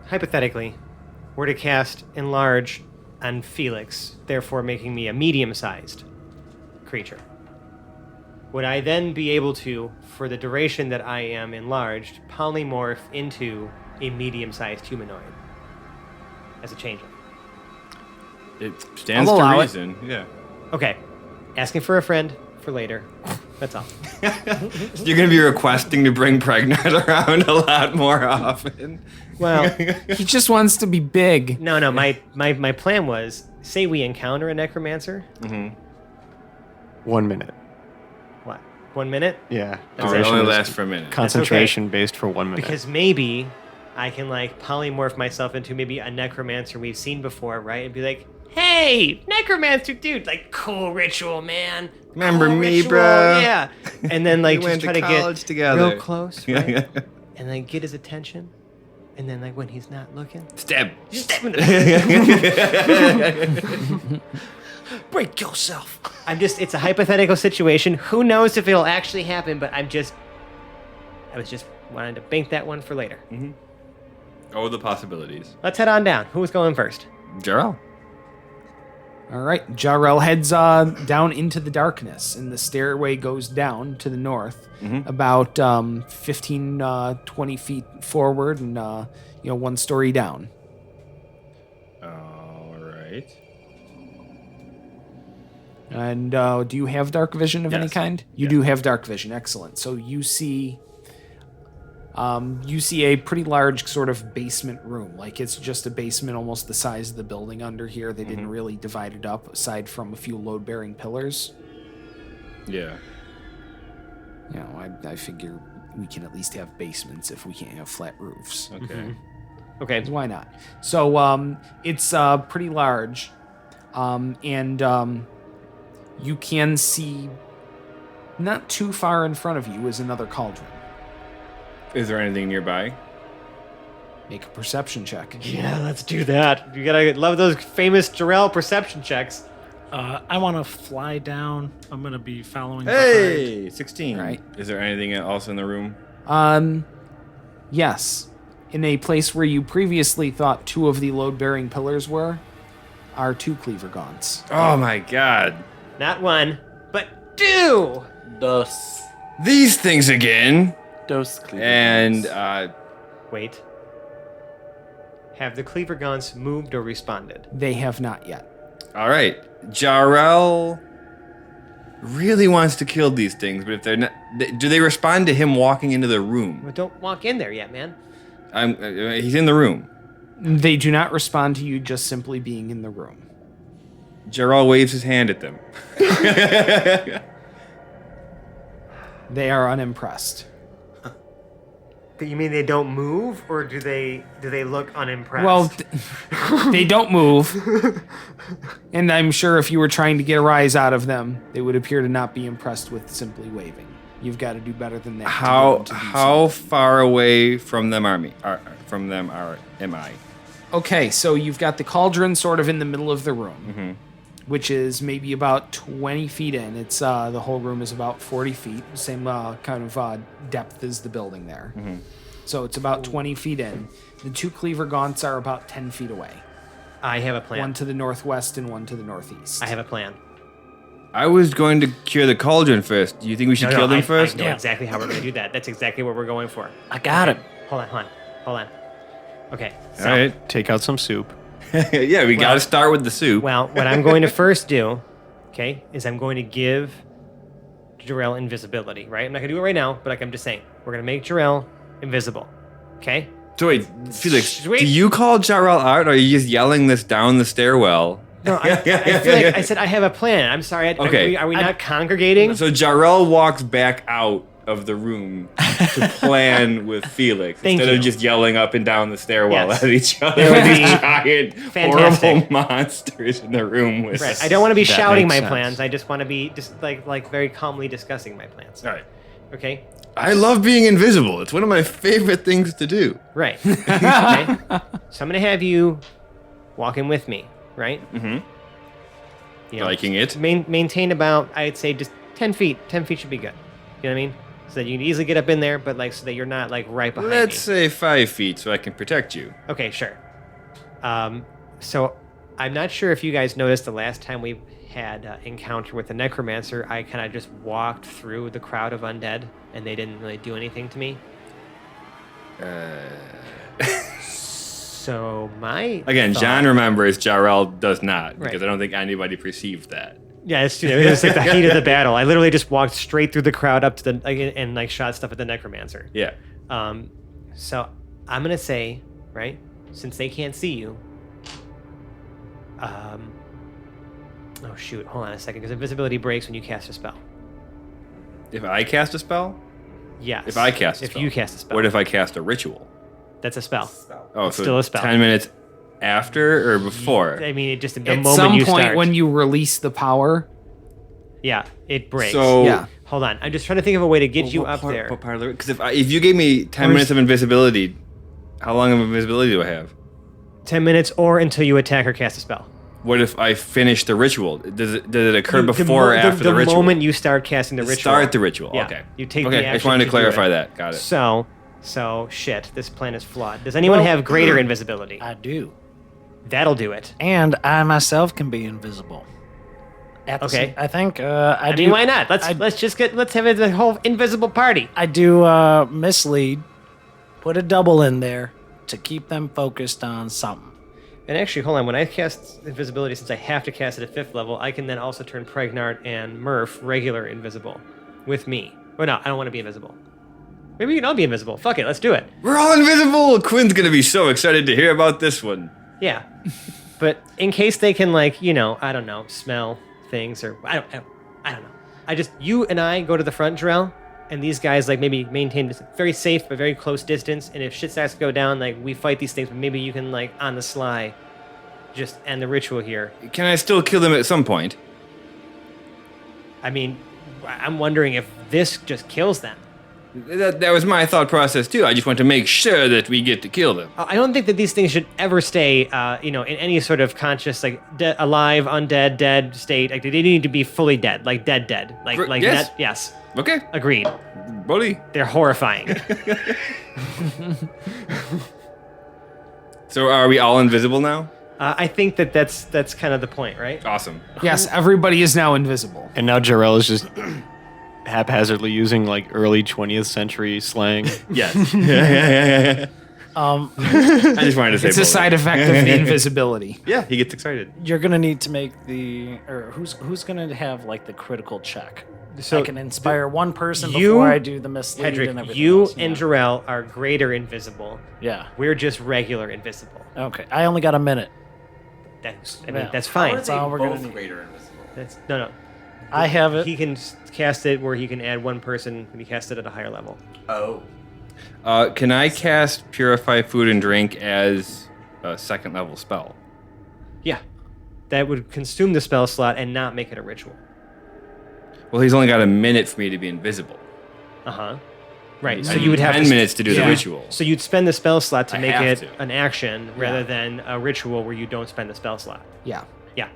hypothetically, were to cast Enlarge on Felix, therefore making me a medium-sized creature, would I then be able to, for the duration that I am enlarged, polymorph into a medium-sized humanoid as a changeling? It stands I'll to allow it. reason. Yeah. Okay, asking for a friend for later. That's all. So you're gonna be requesting to bring Pregnant around a lot more often. Well, He just wants to be big. no. My plan was, say we encounter a necromancer. 1 minute. What? 1 minute? Yeah. Oh, it Duration only is lasts for a minute. Concentration based for 1 minute. Because maybe I can like polymorph myself into maybe a necromancer we've seen before, right? And be like, hey, necromancer dude, like cool ritual, man. Remember Cool me, ritual, bro? Yeah. And then like We just went try to to get college together. real close, Yeah, right? yeah. And then get his attention. And then like when he's not looking, Stab. stab him in the Break yourself. it's a hypothetical situation. Who knows if it'll actually happen, but I was just wanting to bank that one for later. Oh, the possibilities. Let's head on down. Who's going first? Jarrell. All right. Jarrell heads down into the darkness, and the stairway goes down to the north, about 15, 20 feet forward, and 1 story down. All right. And do you have dark vision of any Yes. kind? You do have dark vision. Excellent. So you see a pretty large sort of basement room. Like it's just a basement almost the size of the building under here. They didn't really divide it up aside from a few load-bearing pillars. Yeah. I figure we can at least have basements if we can't have flat roofs. Okay. Okay. Why not? So it's pretty large, and you can see not too far in front of you is another cauldron. Is there anything nearby? Make a perception check. Yeah, let's do that. You gotta love those famous Jarrell perception checks. I want to fly down. I'm going to be following Hey, 16. Right. Is there anything else in the room? Yes. In a place where you previously thought 2 of the load-bearing pillars are 2 cleaver gaunts. Oh my god. Not 1, but 2. Dos. These things again. Dos cleavers. And Wait. Have the cleaver guns moved or responded? They have not yet. all right. Jarrell really wants to kill these things, but if they're not, do they respond to him walking into the room? Well, don't walk in there yet, man. He's in the room. They do not respond to you just simply being in the room. Jarrell waves his hand at them. They are unimpressed. You mean they don't move, or do they look unimpressed? Well, they don't move. And I'm sure if you were trying to get a rise out of them, they would appear to not be impressed with simply waving. You've got to do better than that. How far away from them am I? Okay, so you've got the cauldron sort of in the middle of the room, which is maybe about 20 feet in. It's the whole room is about 40 feet, same kind of depth as the building there. So it's about 20 feet in. The 2 cleaver gaunts are about 10 feet away. I have a plan. One to the northwest and one to the northeast. I have a plan. I was going to cure the cauldron first. Do you think we should kill them I first? know exactly how we're going to do that. That's exactly what we're going for. I got him. Hold on. Okay. So, All right. Take out some soup. Yeah, we got to start with the soup. well, what I'm going to first do, okay, is I'm going to give Jarrell invisibility, right? I'm not going to do it right now, but like I'm just saying, we're going to make Jarrell invisible, okay? So wait, Felix, Sweet. do you call Jarrell out, or are you just yelling this down the stairwell? No, I feel like I said I have a plan. I'm sorry. Okay. Are we not congregating? So Jarrell walks back out of the room to plan with Felix Thank instead you. of just yelling up and down the stairwell Yes. at each other That would with these be giant, fantastic. horrible monsters in the room with Right. us. I don't want to be That shouting my makes sense. plans. I just want to be just like very calmly discussing my plans. All right. Okay? I love being invisible. It's one of my favorite things to do. Right. Okay. So I'm going to have you walk in with me, right? Mm-hmm. Liking it. Maintain about, I'd say, just 10 feet. 10 feet should be good. You know what I mean? So that you can easily get up in there, but like so that you're not like right behind Let's me. say 5 feet so I can protect you. Okay, sure. So I'm not sure if you guys noticed the last time we had encounter with the necromancer, I kind of just walked through the crowd of undead, and they didn't really do anything to me. So my Again, thought- John remembers, Jarrell does not, because Right. I don't think anybody perceived that. Yeah, it's true. It was like the heat of the battle. I literally just walked straight through the crowd up to the and like shot stuff at the necromancer. Yeah. So I'm gonna say, right, since they can't see you. Oh shoot! Hold on a second, because invisibility breaks when you cast a spell. If I cast a spell? Yes. If I cast a If spell. you cast a spell. What if I cast a ritual? That's a spell. Oh, It's so still a spell. 10 minutes after or before? I mean, it just the At moment some you point start. when you release the power, yeah, it breaks. So, yeah. Hold on, I'm just trying to think of a way to get you up there. Because if you gave me 10 minutes of invisibility, how long of invisibility do I have? 10 minutes or until you attack or cast a spell. What if I finish the ritual? Does it occur You- before or after the ritual? moment you start casting the ritual. Start the ritual. Yeah. Okay. You take okay. the I just action wanted to do clarify it. that. Got it. So shit. This plan is flawed. Does anyone have greater invisibility? I do. That'll do it. And I myself can be invisible. At the Okay. I think I mean, why not? Let's have a whole invisible party. I do mislead. Put a double in there to keep them focused on something. And actually, hold on. When I cast invisibility, since I have to cast it at 5th level, I can then also turn Pregnart and Murph regular invisible with me. Or no, I don't want to be invisible. Maybe we can all be invisible. Fuck it, let's do it. We're all invisible! Quinn's going to be so excited to hear about this one. Yeah. But in case they can, like, you know, I don't know, smell things or I don't know. You and I go to the front, Jarrell, and these guys like maybe maintain this very safe but very close distance. And if shit starts to go down, like we fight these things, but maybe you can like on the sly just end the ritual here. Can I still kill them at some point? I mean, I'm wondering if this just kills them. That was my thought process too. I just want to make sure that we get to kill them. I don't think that these things should ever stay, in any sort of conscious, like alive, undead, dead state. Like they need to be fully dead, like dead, like yes. that. Yes, Okay, agreed. buddy. They're horrifying. So are we all invisible now? I think that's kind of the point, right? Awesome. yes, everybody is now invisible. And now Jarrell is just haphazardly using like early 20th century slang. Yes. I just wanted to say It's a bully. side effect of the invisibility. Yeah, he gets excited. You're gonna need to make who's gonna have like the critical check. So I can inspire one person you- before I do the mislead and Hedrick, everything you else. and Jarrell are greater invisible. Yeah. We're just regular invisible. Okay. I only got a minute. That's Yeah. that's fine. That's all we're gonna need. greater invisible. That's no. I have it. He can cast it where he can add one person when he casts it at a higher level. Oh. Can I cast Purify Food and Drink as a second level spell? Yeah, that would consume the spell slot and not make it a ritual. Well, he's only got a minute for me to be invisible. Right. So I you would need have 10 to minutes to do the Yeah. ritual. So you'd spend the spell slot to I make have it to. an action rather than a ritual where you don't spend the spell slot. Yeah. Yeah.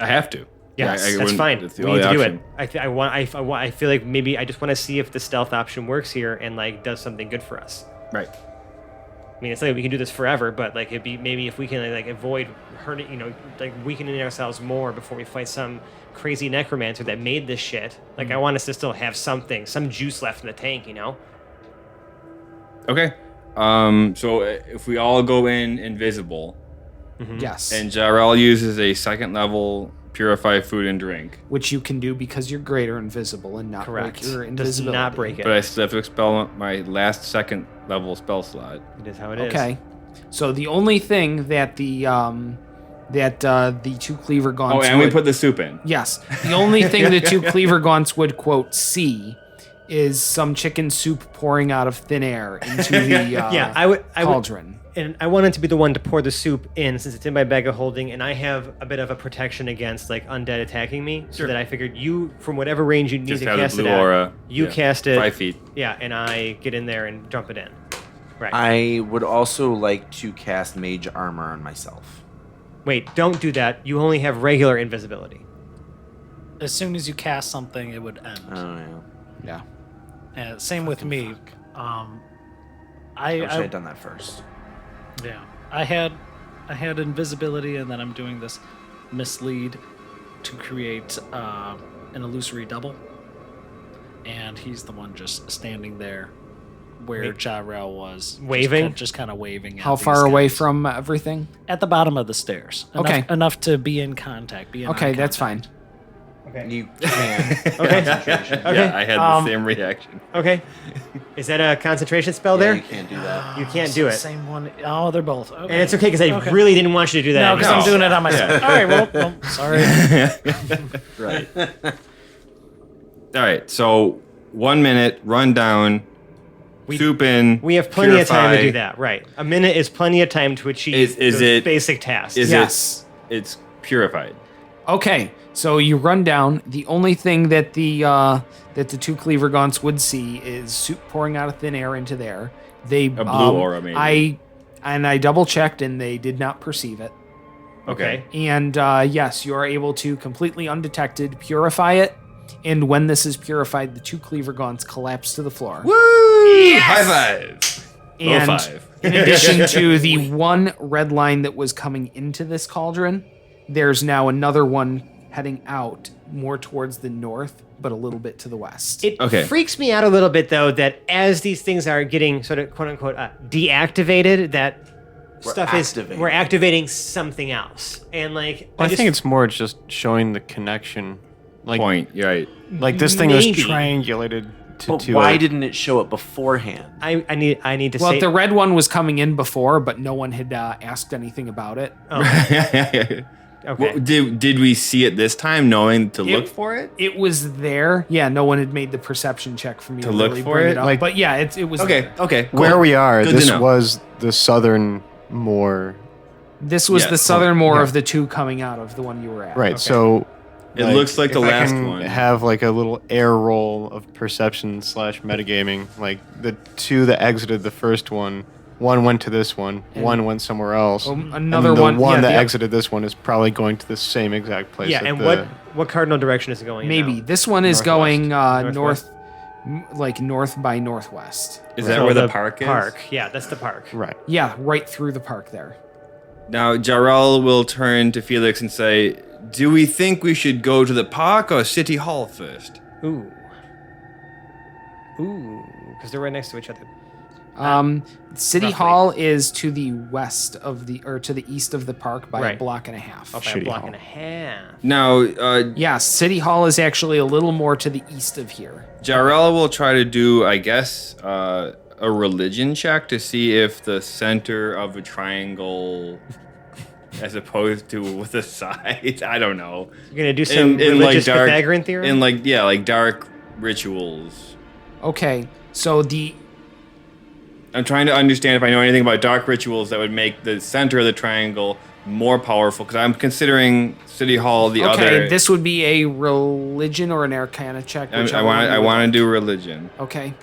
I have to. Yes, I that's wouldn't- fine. that's We the need to only do option. it. I feel like maybe I just want to see if the stealth option works here and like does something good for us. Right. I mean, it's like we can do this forever, but like it'd be maybe if we can like avoid hurting, like weakening ourselves more before we fight some crazy necromancer that made this shit. Like I want us to still have some juice left in the tank, Okay. So if we all go in invisible, Yes. and Jarrell uses a second level Purify Food and Drink, Which you can do because you're greater invisible and not Correct. break your Does invisibility. not break it. but I still have to expel my last second level spell slot. It is how it is. Okay. So the only thing that the two cleaver gaunts Oh, and we would- put the soup in. yes, the only thing the two cleaver gaunts would quote see is some chicken soup pouring out of thin air into the Yeah, I would. cauldron. And I wanted to be the one to pour the soup in since it's in my bag of holding, and I have a bit of a protection against like undead attacking me. So that I figured you, from whatever range you need Just to have cast the it blue at, aura. you Yeah. cast it 5 feet. Yeah, and I get in there and dump it in. Right. I would also like to cast Mage Armor on myself. Wait, don't do that. You only have regular invisibility. As soon as you cast something, it would end. Oh, yeah. Yeah. Same with me. I wish I I had done that first. yeah. I had invisibility, and then I'm doing this mislead to create an illusory double. And he's the one just standing there where Jarrell was. Waving? Just kind of waving. How at these far away guys. from everything? At the bottom of the stairs. Okay. Enough to be in contact. Be in Okay, eye that's contact. fine. You can. Okay. Yeah, I had the same reaction. Okay. Is that a concentration spell Yeah, there? you can't do that. You can't It's do the it. Same one. Oh, they're both. Okay. And it's okay because I really didn't want you to do that. No, because I'm doing it on myself. All right, well, sorry. Right. All right, so 1 minute, run down, soup in. We have plenty of time to purify. do that, right? A minute is plenty of time to achieve Is those it- basic tasks. Is Yes. it's purified. Okay, so you run down. The only thing that the two cleaver gaunts would see is soup pouring out of thin air into there. They A blue aura, maybe. I double checked and they did not perceive it. Okay. And yes, you are able to completely undetected purify it. And when this is purified, the two cleaver gaunts collapse to the floor. Woo! High five. And Low five. in addition to the one red line that was coming into this cauldron, there's now another one heading out more towards the north, but a little bit to the west. It Okay. freaks me out a little bit though that as these things are getting sort of quote unquote deactivated, that we're activating something else, and like I think it's more just showing the connection. Like, Point. You're right. like this thing was Maybe. triangulated to But to why a- didn't it show it beforehand? I need to Well, say the red one was coming in before, but no one had asked anything about it. okay. Well, did we see it this time, knowing to look for it? It was there. Yeah, no one had made the perception check for me to, look really for bring it? it up. Like- but yeah, it was Okay. there. Okay. Cool. where we are. Good to This know. was the southern more This was Yes. the southern more of the two coming out of the one you were at. right. So It looks like if the I last can one. have like a little air roll of perception / metagaming. Like the two that exited the first one went to this one, one went somewhere else. Another and the one, yeah, that the- exited this one is probably going to the same exact place. Yeah, that and the- what cardinal direction is it going in Maybe now? this one is Northwest. going Northwest? like north by northwest. Is that So where the park is? Park. Yeah, that's the park. right. Yeah, right through the park there. Now, Jarrell will turn to Felix and say, "Do we think we should go to the park or City Hall first?" Ooh, because they're right next to each other. City roughly. Hall is to the west of to the east of the park by a Right. block and a half. By a Shitty block Hall. and a half. Now, Yes, City Hall is actually a little more to the east of here. Jarrell will try to do, I guess, a religion check to see if the center of a triangle, as opposed to with the sides, I don't know. You're gonna do some religious Pythagorean theorem. in like dark rituals. Okay, so I'm trying to understand if I know anything about dark rituals that would make the center of the triangle more powerful, because I'm considering City Hall the okay, other. this would be a religion or an arcana check. I whichever one want you would to like. do religion. Okay.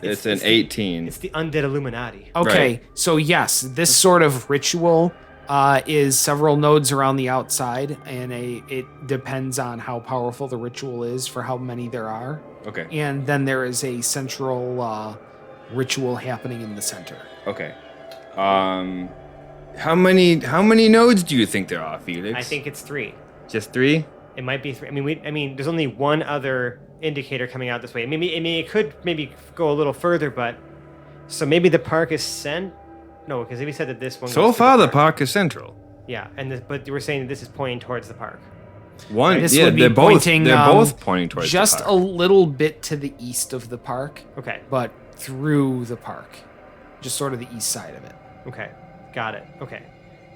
It's an 18. It's the undead Illuminati. Okay, Right. so yes, this sort of ritual is several nodes around the outside, and it depends on how powerful the ritual is for how many there are. Okay. And then there is a central ritual happening in the center. Okay. How many nodes do you think there are, Felix? I think it's 3. just 3. It might be 3. I mean, there's only one other indicator coming out this way. Maybe it could maybe go a little further, but so maybe the park is sent. No, because we said that this one. So goes to far, the park is central. Yeah, but you were saying that this is pointing towards the park. One, This yeah, would be they're both pointing, they're both pointing towards just the a park. little bit to the east of the park, Okay. but through the park, just sort of the east side of it. Okay. Got it. Okay.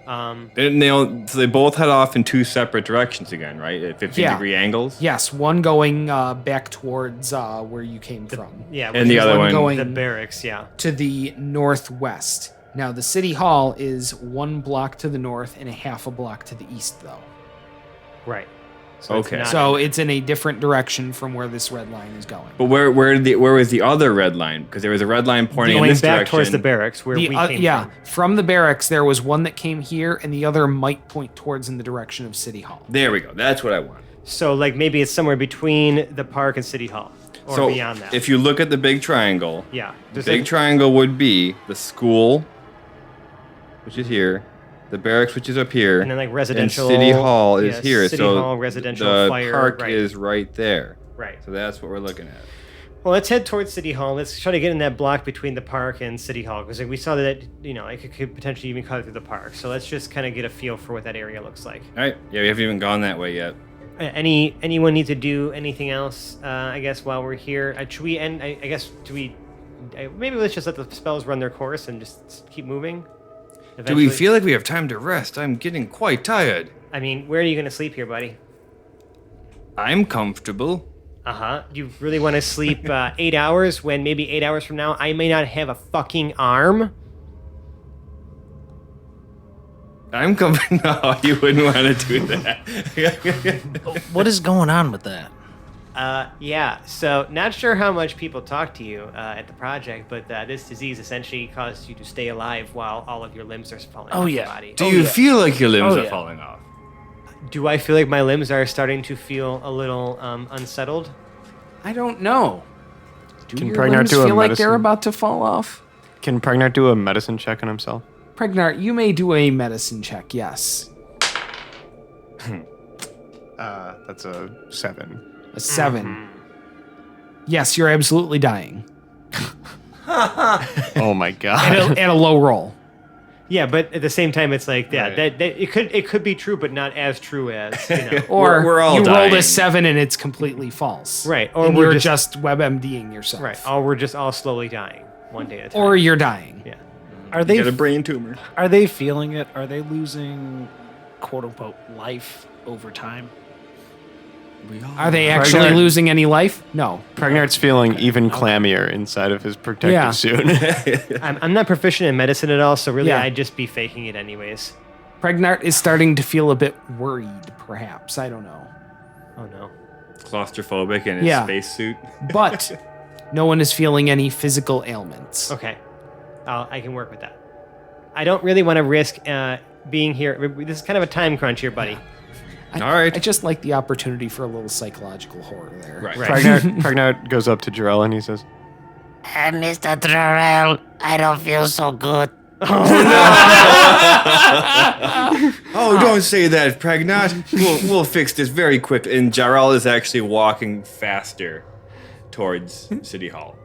And so they both head off in 2 separate directions again, right? At 50-degree angles. Yes, one going back towards where you came from. Yeah. And the other one going the barracks. Yeah. to the northwest. Now, the city hall is 1 block to the north and a half a block to the east, though. Right. So it's Okay. not- So it's in a different direction from where this red line is going. But where was the other red line? Because there was a red line pointing in going this back direction. towards the barracks where we came from the barracks, there was one that came here, and the other might point towards in the direction of City Hall. There we go. That's what I want. So like maybe it's somewhere between the park and City Hall, or So beyond that. if you look at the big triangle, yeah, the big triangle would be the school, which is here, the barracks, which is up here, and then like residential. and City Hall is yeah, here. City so Hall, residential, the fire. park right. is right there. Right. So that's what we're looking at. Well, let's head towards City Hall. Let's try to get in that block between the park and City Hall because we saw that it could potentially even cut through the park. So let's just kind of get a feel for what that area looks like. All right. Yeah, we haven't even gone that way yet. Anyone need to do anything else? I guess while we're here, should we end? I guess maybe let's just let the spells run their course and just keep moving. Do we Eventually- feel like we have time to rest? I'm getting quite tired. I mean, where are you going to sleep here, buddy? I'm comfortable. You really want to sleep 8 hours when maybe 8 hours from now I may not have a fucking arm? I'm comfortable. No, you wouldn't want to do that. What is going on with that? Yeah, so not sure how much people talk to you at the project, but this disease essentially caused you to stay alive while all of your limbs are falling off your body. Do you feel like your limbs Oh, are yeah. falling off? Do I feel like my limbs are starting to feel a little unsettled? I don't know. Do Can your Pregnart limbs do a feel like they're medicine? about to fall off? Can Pregnart do a medicine check on himself? Pregnart, you may do a medicine check, yes. That's a 7. A 7. Yes, you're absolutely dying. Oh my god. At a low roll. Yeah, but at the same time, it's like Right. that it could be true, but not as true as Or We're all you rolled dying. a 7 and it's completely false. Right, or And we're you're just- just WebMDing yourself. right. Or we're just all slowly dying one day at a time. Or you're dying. yeah. Are You they got a brain tumor. are they feeling it? Are they losing quote unquote life over time? Are they actually Pregnart- losing any life? No. Pregnart's feeling even clammier inside of his protective Yeah. suit. I'm not proficient in medicine at all, so really Yeah. I'd just be faking it anyways. Pregnart is starting to feel a bit worried, perhaps. I don't know. Oh no. Claustrophobic in his Yeah. spacesuit. But no one is feeling any physical ailments. Okay. I can work with that. I don't really want to risk being here. This is kind of a time crunch here, buddy. All right. I just like the opportunity for a little psychological horror there. Right. Pregnart goes up to Jarell and he says, Mr. Drarell, I don't feel so good. Oh, don't say that, Pregnant. We'll fix this very quick. And Jarrell is actually walking faster towards City Hall.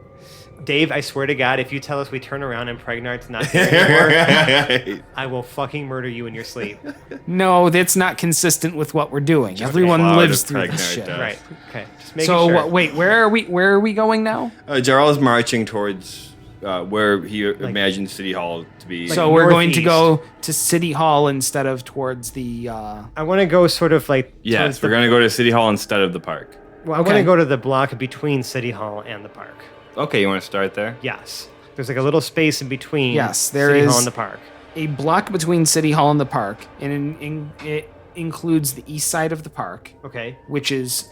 Dave, I swear to God, if you tell us we turn around and Pregnart's not there anymore, I will fucking murder you in your sleep. No, that's not consistent with what we're doing. Everyone cloud lives of through this Pregnart shit. death. Right. Okay. Just make So sure. wait, where are we going now? Jarrell is marching towards where he imagines City Hall to be. So we're going to northeast. go to City Hall instead of towards the. I want to go sort of like. yes, towards we're the, going to go to City Hall instead of the park. Well, I want Okay. to go to the block between City Hall and the park. Okay, you want to start there? Yes. There's like a little space in between. Yes, there City Hall is- and the park. a block between City Hall and the park, and it includes the east side of the park, Okay. which is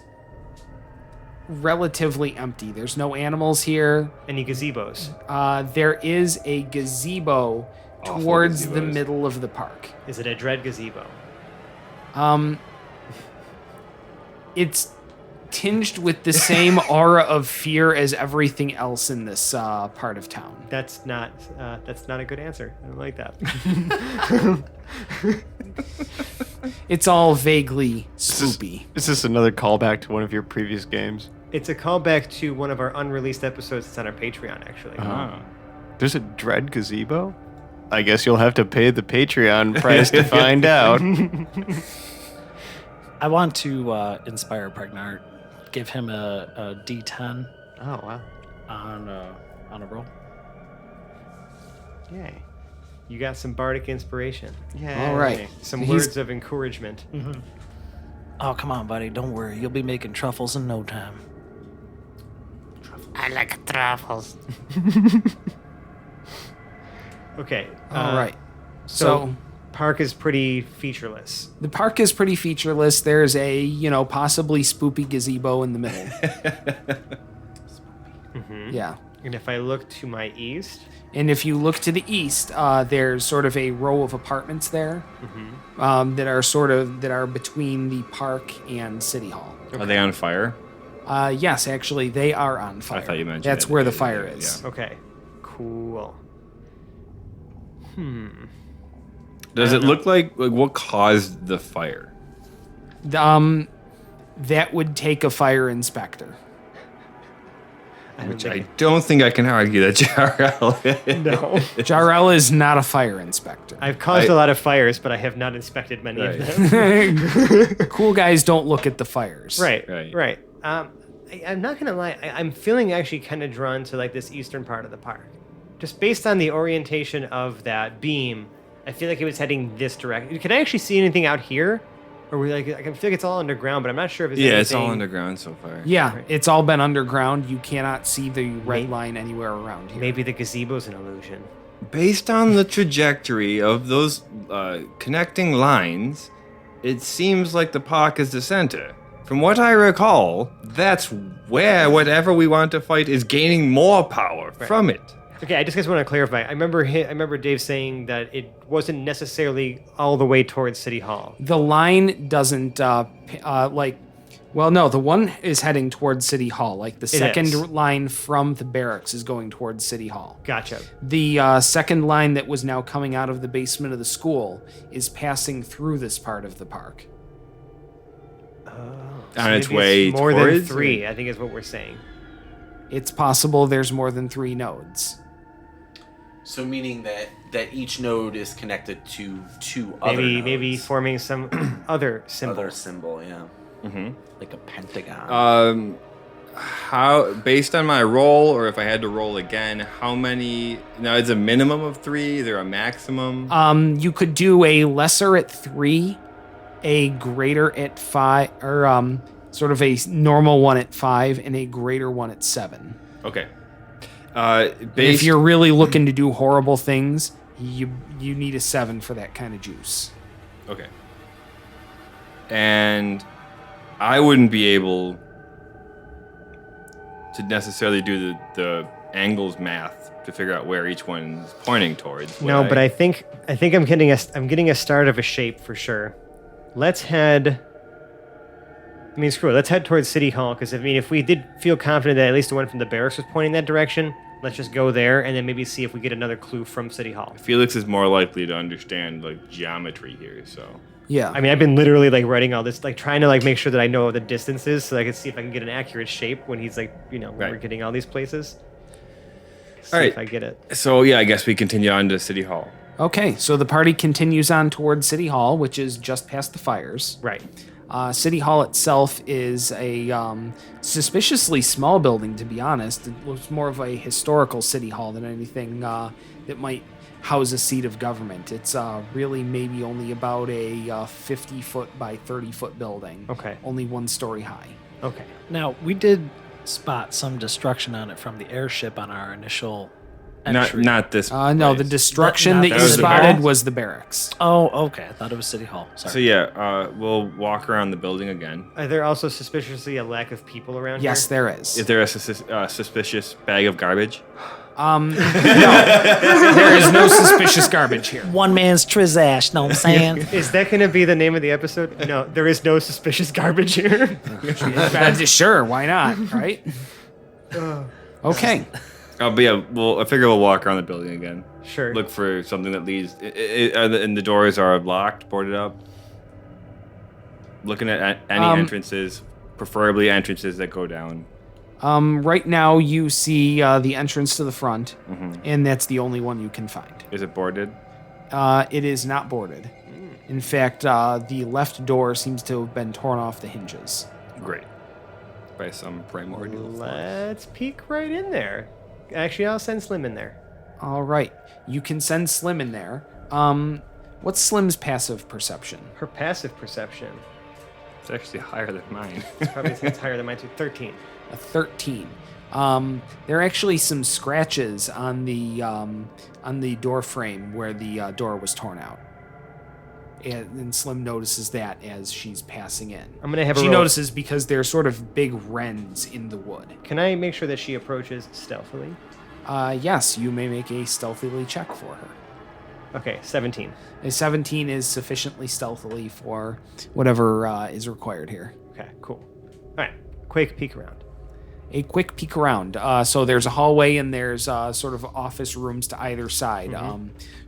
relatively empty. There's no animals here. Any gazebos? There is a gazebo Awful towards the gazebos. middle of the park. Is it a dread gazebo? It's tinged with the same aura of fear as everything else in this part of town. That's not a good answer. I don't like that. It's all vaguely spoopy. "Is this another callback to one of your previous games?" It's a callback to one of our unreleased episodes that's on our Patreon, actually. There's a dread gazebo? I guess you'll have to pay the Patreon price to find out. I want to inspire Pregnart. Give him a D10 Oh wow! on a roll. Yay! You got some bardic inspiration. All right. Some He's- words of encouragement. Oh, come on, buddy. Don't worry. You'll be making truffles in no time. I like truffles. Okay. All right. so So park is pretty featureless. The park is pretty featureless. There's a, possibly spoopy gazebo in the middle. Yeah. And if I look to my east, And if you look to the east, there's sort of a row of apartments there that are between the park and City Hall. Are they on fire? Yes, actually, they are on fire. I thought you mentioned that's that where the they- fire yeah. is. okay, cool. Does it look like what caused the fire? That would take a fire inspector. Which I don't think I can argue that Jarrell is. No. Jarrell is not a fire inspector. I've caused I- a lot of fires, but I have not inspected many Right. of them. Cool guys don't look at the fires. Right. I'm not gonna lie. I'm feeling actually kind of drawn to like this eastern part of the park, just based on the orientation of that beam. I feel like it was heading this direction. Can I actually see anything out here, or we like? I can feel like it's all underground, but I'm not sure if it's Yeah, it's all anything- underground so far. Yeah, it's all been underground. You cannot see the red Maybe- line anywhere around here. Maybe the gazebo's an illusion. Based on the trajectory of those connecting lines, it seems like the park is the center. From what I recall, that's where whatever we want to fight is gaining more power from it. Okay, I just want to clarify. I remember Dave saying that it wasn't necessarily all the way towards City Hall. The line doesn't the one is heading towards City Hall. Like the second is. line from the barracks is going towards City Hall. Gotcha. The second line that was now coming out of the basement of the school is passing through this part of the park. On its Maybe way it's more than towards, 3. I think is what we're saying. It's possible there's more than 3 nodes. So meaning that each node is connected to 2 other nodes. Maybe forming some other symbol. Other symbol, yeah. Like a pentagon. How, based on my roll, or if I had to roll again, how many? Now, it's a minimum of 3. Is there a maximum? You could do a lesser at 3, a greater at 5, or sort of a normal one at 5, and a greater one at 7. Okay. If you're really looking to do horrible things, you need a 7 for that kind of juice. Okay. And I wouldn't be able to necessarily do the angles math to figure out where each one is pointing towards. would No, but I think I'm getting a start of a shape for sure. Let's head. I mean, screw it. Let's head towards City Hall because if we did feel confident that at least the one from the barracks was pointing that direction, let's just go there and then maybe see if we get another clue from City Hall. Felix is more likely to understand like geometry here, so. Yeah. I mean, I've been literally like writing all this, like trying to like make sure that I know the distances so I can see if I can get an accurate shape when he's like, when we're getting all these places. See All right. if I get it. So yeah, I guess we continue on to City Hall. Okay, so the party continues on towards City Hall, which is just past the fires. Right. City Hall itself is a suspiciously small building, to be honest. It looks more of a historical city hall than anything that might house a seat of government. It's really maybe only about a 50-foot by 30-foot building. Okay. Only 1 story high. Okay. Now, we did spot some destruction on it from the airship on our initial entry. Not this. No, the place. destruction Not that the you was the spotted barracks? was the barracks. Oh, okay. I thought it was City Hall. Sorry. So yeah, we'll walk around the building again. Are there also suspiciously a lack of people around Yes, here? there is. Is there a suspicious bag of garbage? No, there is no suspicious garbage here. One man's trizash, know what I'm saying? Is that going to be the name of the episode? No, there is no suspicious garbage here. Sure, why not, right? Okay. But yeah, I figure we'll walk around the building again. Sure. Look for something that leads. And the doors are locked, boarded up. Looking at any entrances, preferably entrances that go down. Right now you see the entrance to the front, and that's the only one you can find. Is it boarded? It is not boarded. In fact, the left door seems to have been torn off the hinges. Great. By some primordial force. Let's peek right in there. Actually, I'll send Slim in there. All right, you can send Slim in there. What's Slim's passive perception? Her passive perception. It's actually higher than mine. Probably it's higher than mine too. 13. A 13. There are actually some scratches on the door frame where the door was torn out. And Slim notices that as she's passing in. I'm gonna have She her roll. notices because there's sort of big wrens in the wood. Can I make sure that she approaches stealthily? Yes, you may make a stealthily check for her. Okay, 17. A 17 is sufficiently stealthily for whatever is required here. Okay, cool. All right, quick peek around. A quick peek around. So there's a hallway and there's sort of office rooms to either side.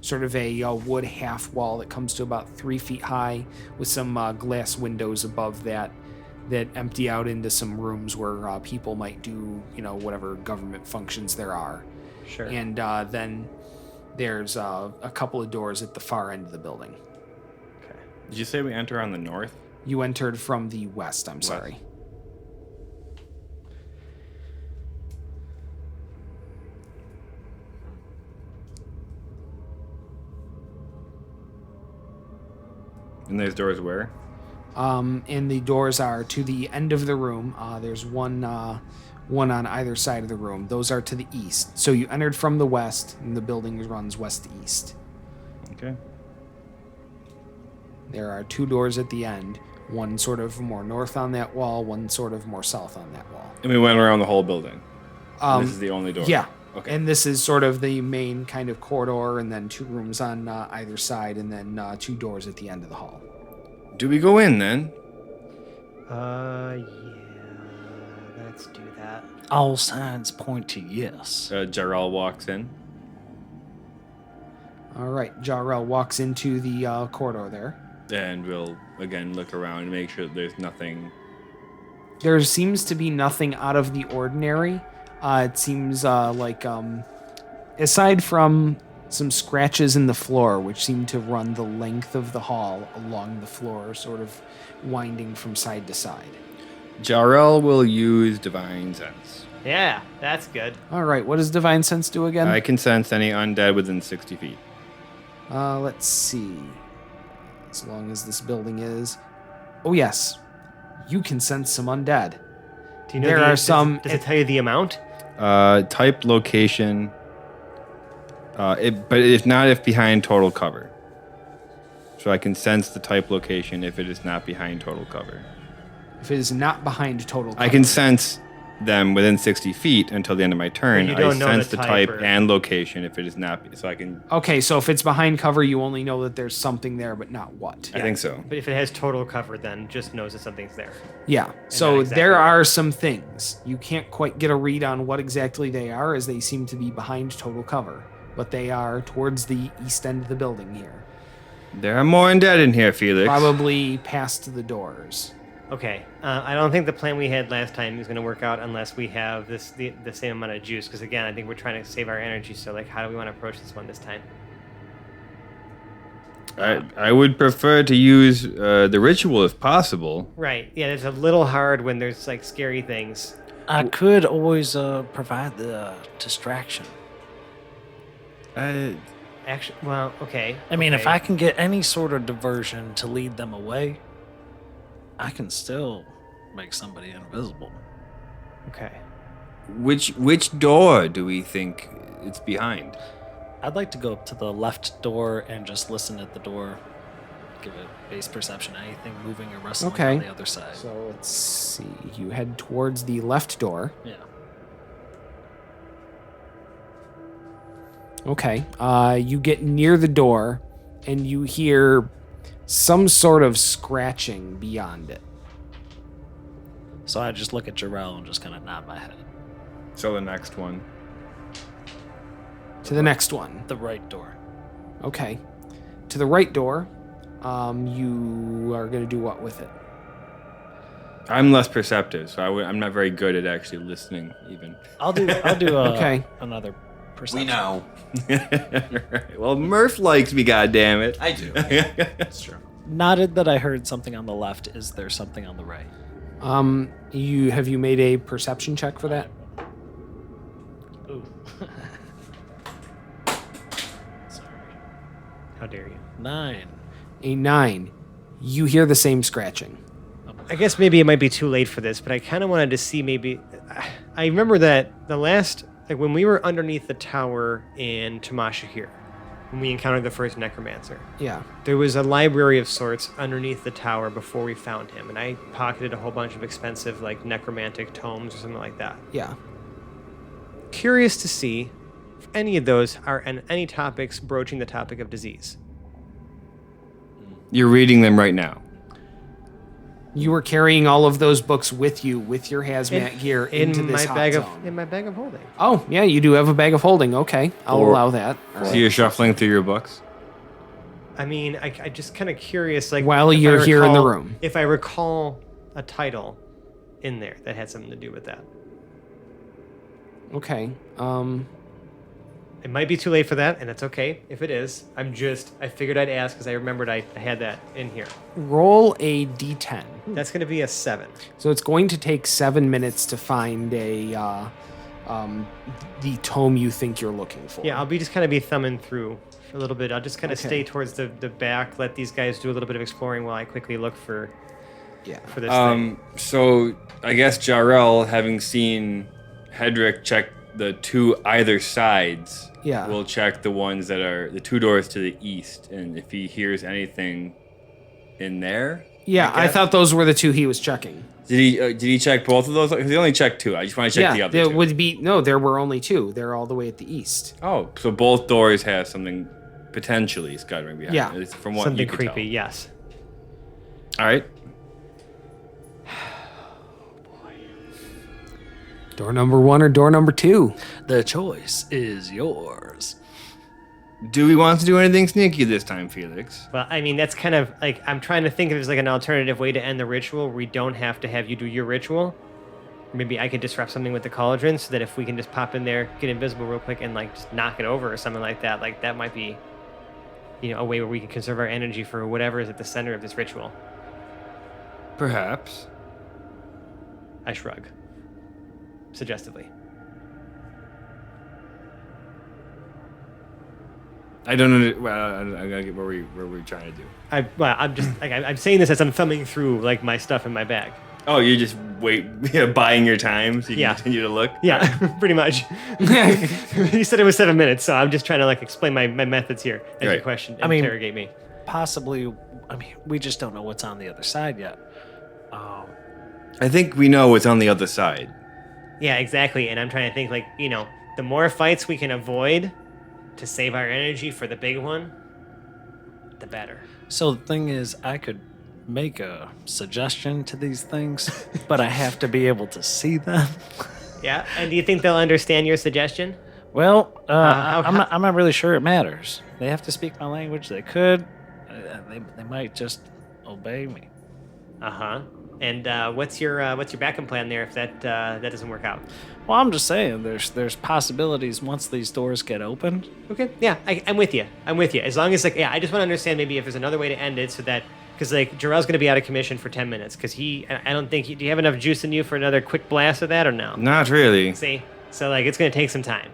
Sort of a wood half wall that comes to about 3 feet high with some glass windows above that empty out into some rooms where people might do, whatever government functions there are. Sure. And then there's a couple of doors at the far end of the building. Okay. Did you say we enter on the north? You entered from the west, I'm sorry. And there's doors where? And the doors are to the end of the room. There's one on either side of the room. Those are to the east. So you entered from the west, and the building runs west to east. Okay. There are 2 doors at the end. One sort of more north on that wall, one sort of more south on that wall. And we went around the whole building. This is the only door. Yeah. Okay. And this is sort of the main kind of corridor, and then 2 rooms on either side, and then 2 doors at the end of the hall. Do we go in then? Yeah, let's do that. All signs point to yes. Jarrell walks in. All right. Jarrell walks into the corridor there. And we'll, again, look around and make sure that there's nothing. There seems to be nothing out of the ordinary. It seems like, aside from some scratches in the floor, which seem to run the length of the hall along the floor, sort of winding from side to side. Jarrell will use Divine Sense. Yeah, that's good. All right, what does Divine Sense do again? I can sense any undead within 60 feet. Let's see. As long as this building is... Oh, yes. You can sense some undead. Do you know There are some... Does it tell you the amount? Type location. But if not, if behind total cover. So I can sense the type location if it is not behind total cover. If it is not behind total cover. I can sense them within 60 feet until the end of my turn. But you I don't know sense the the type type or- and location if it is not. So I can. Okay, so if it's behind cover, you only know that there's something there, but not what. I think so. But if it has total cover, then just knows that something's there. Yeah, so not exactly there what. are some things. You can't quite get a read on what exactly they are, as they seem to be behind total cover. But they are towards the east end of the building here. There are more undead in here, Felix. Probably past the doors. Okay, I don't think the plan we had last time is going to work out unless we have the same amount of juice. Because again, I think we're trying to save our energy. So like, how do we want to approach this one this time? I would prefer to use the ritual if possible. Right. Yeah, it's a little hard when there's like scary things. I could always provide the distraction. Actually, well, okay. I mean, if okay. I can get any sort of diversion to lead them away, I can still make somebody invisible. Okay. Which door do we think it's behind? I'd like to go up to the left door and just listen at the door. Give it base perception. Anything moving or rustling Okay. on the other side. So let's see. You head towards the left door. Yeah. Okay. You get near the door, and you hear some sort of scratching beyond it. So I just look at Jarrell and just kind of nod my head. So the next one. To the next one. The right door. Okay. To the right door, you are going to do what with it? I'm less perceptive, so I'm not very good at actually listening even. I'll do Okay. another perception. We know. Right. Well, Murph likes me, goddammit. I do. That's true. Nodded that I heard something on the left. Is there something on the right? Have you made a perception check for that? Ooh. Sorry. How dare you? 9. A 9. You hear the same scratching. I guess maybe it might be too late for this, but I kind of wanted to see maybe. I remember that the last, like when we were underneath the tower in Tamashahir, when we encountered the first necromancer. Yeah. There was a library of sorts underneath the tower before we found him, and I pocketed a whole bunch of expensive, like, necromantic tomes or something like that. Yeah. Curious to see if any of those are any topics broaching the topic of disease. You're reading them right now. You were carrying all of those books with you, with your hazmat gear, into this hot zone. In my bag of holding. Oh, yeah, you do have a bag of holding. Okay, I'll allow that. All So right. you're shuffling through your books? I mean, I just kind of curious, like... While if I you're here in the recall- room. If I recall a title in there that had something to do with that. Okay. It might be too late for that, and that's okay if it is. I figured I'd ask because I remembered I had that in here. Roll a d10. That's going to be a 7. So it's going to take 7 minutes to find the tome you think you're looking for. Yeah, I'll be just kind of be thumbing through for a little bit. I'll just kind of stay towards the back, let these guys do a little bit of exploring while I quickly look for this thing. So I guess Jarrell, having seen Hedrick check the two either sides, will check the ones that are the two doors to the east, and if he hears anything in there. Yeah, I thought those were the two he was checking. Did he check both of those? Because he only checked two. I just want to check the other there two. would be there were only two. They're all the way at the east. Oh, so both doors have something potentially scuttering behind. Yeah. At least from what Something you could creepy, tell. yes. All right. Door number 1 or door number 2? The choice is yours. Do we want to do anything sneaky this time, Felix? Well, I mean, that's kind of like, I'm trying to think of it as like an alternative way to end the ritual where we don't have to have you do your ritual. Maybe I could disrupt something with the cauldron so that if we can just pop in there, get invisible real quick, and like just knock it over or something like that might be, a way where we can conserve our energy for whatever is at the center of this ritual. Perhaps. I shrug. Suggestively. I don't know. Well, I gotta get where we're trying to do. I'm saying this as I'm thumbing through like my stuff in my bag. Oh, you're just buying your time so you can continue to look? Yeah, pretty much. You said it was 7 minutes, so I'm just trying to like explain my methods here as your question interrogate me. Possibly, we just don't know what's on the other side yet. I think we know what's on the other side. Yeah, exactly. And I'm trying to think like, the more fights we can avoid to save our energy for the big one, the better. So the thing is, I could make a suggestion to these things, but I have to be able to see them. Yeah, and do you think they'll understand your suggestion? Well, I'm not really sure it matters. They have to speak my language. They could. They might just obey me. Uh-huh. And what's your backup plan there if that doesn't work out? Well, I'm just saying there's possibilities once these doors get opened. Okay, yeah, I'm with you. As long as I just want to understand maybe if there's another way to end it so that because Jarrell's going to be out of commission for 10 minutes because I don't think do you have enough juice in you for another quick blast of that or no? Not really. See, so it's going to take some time,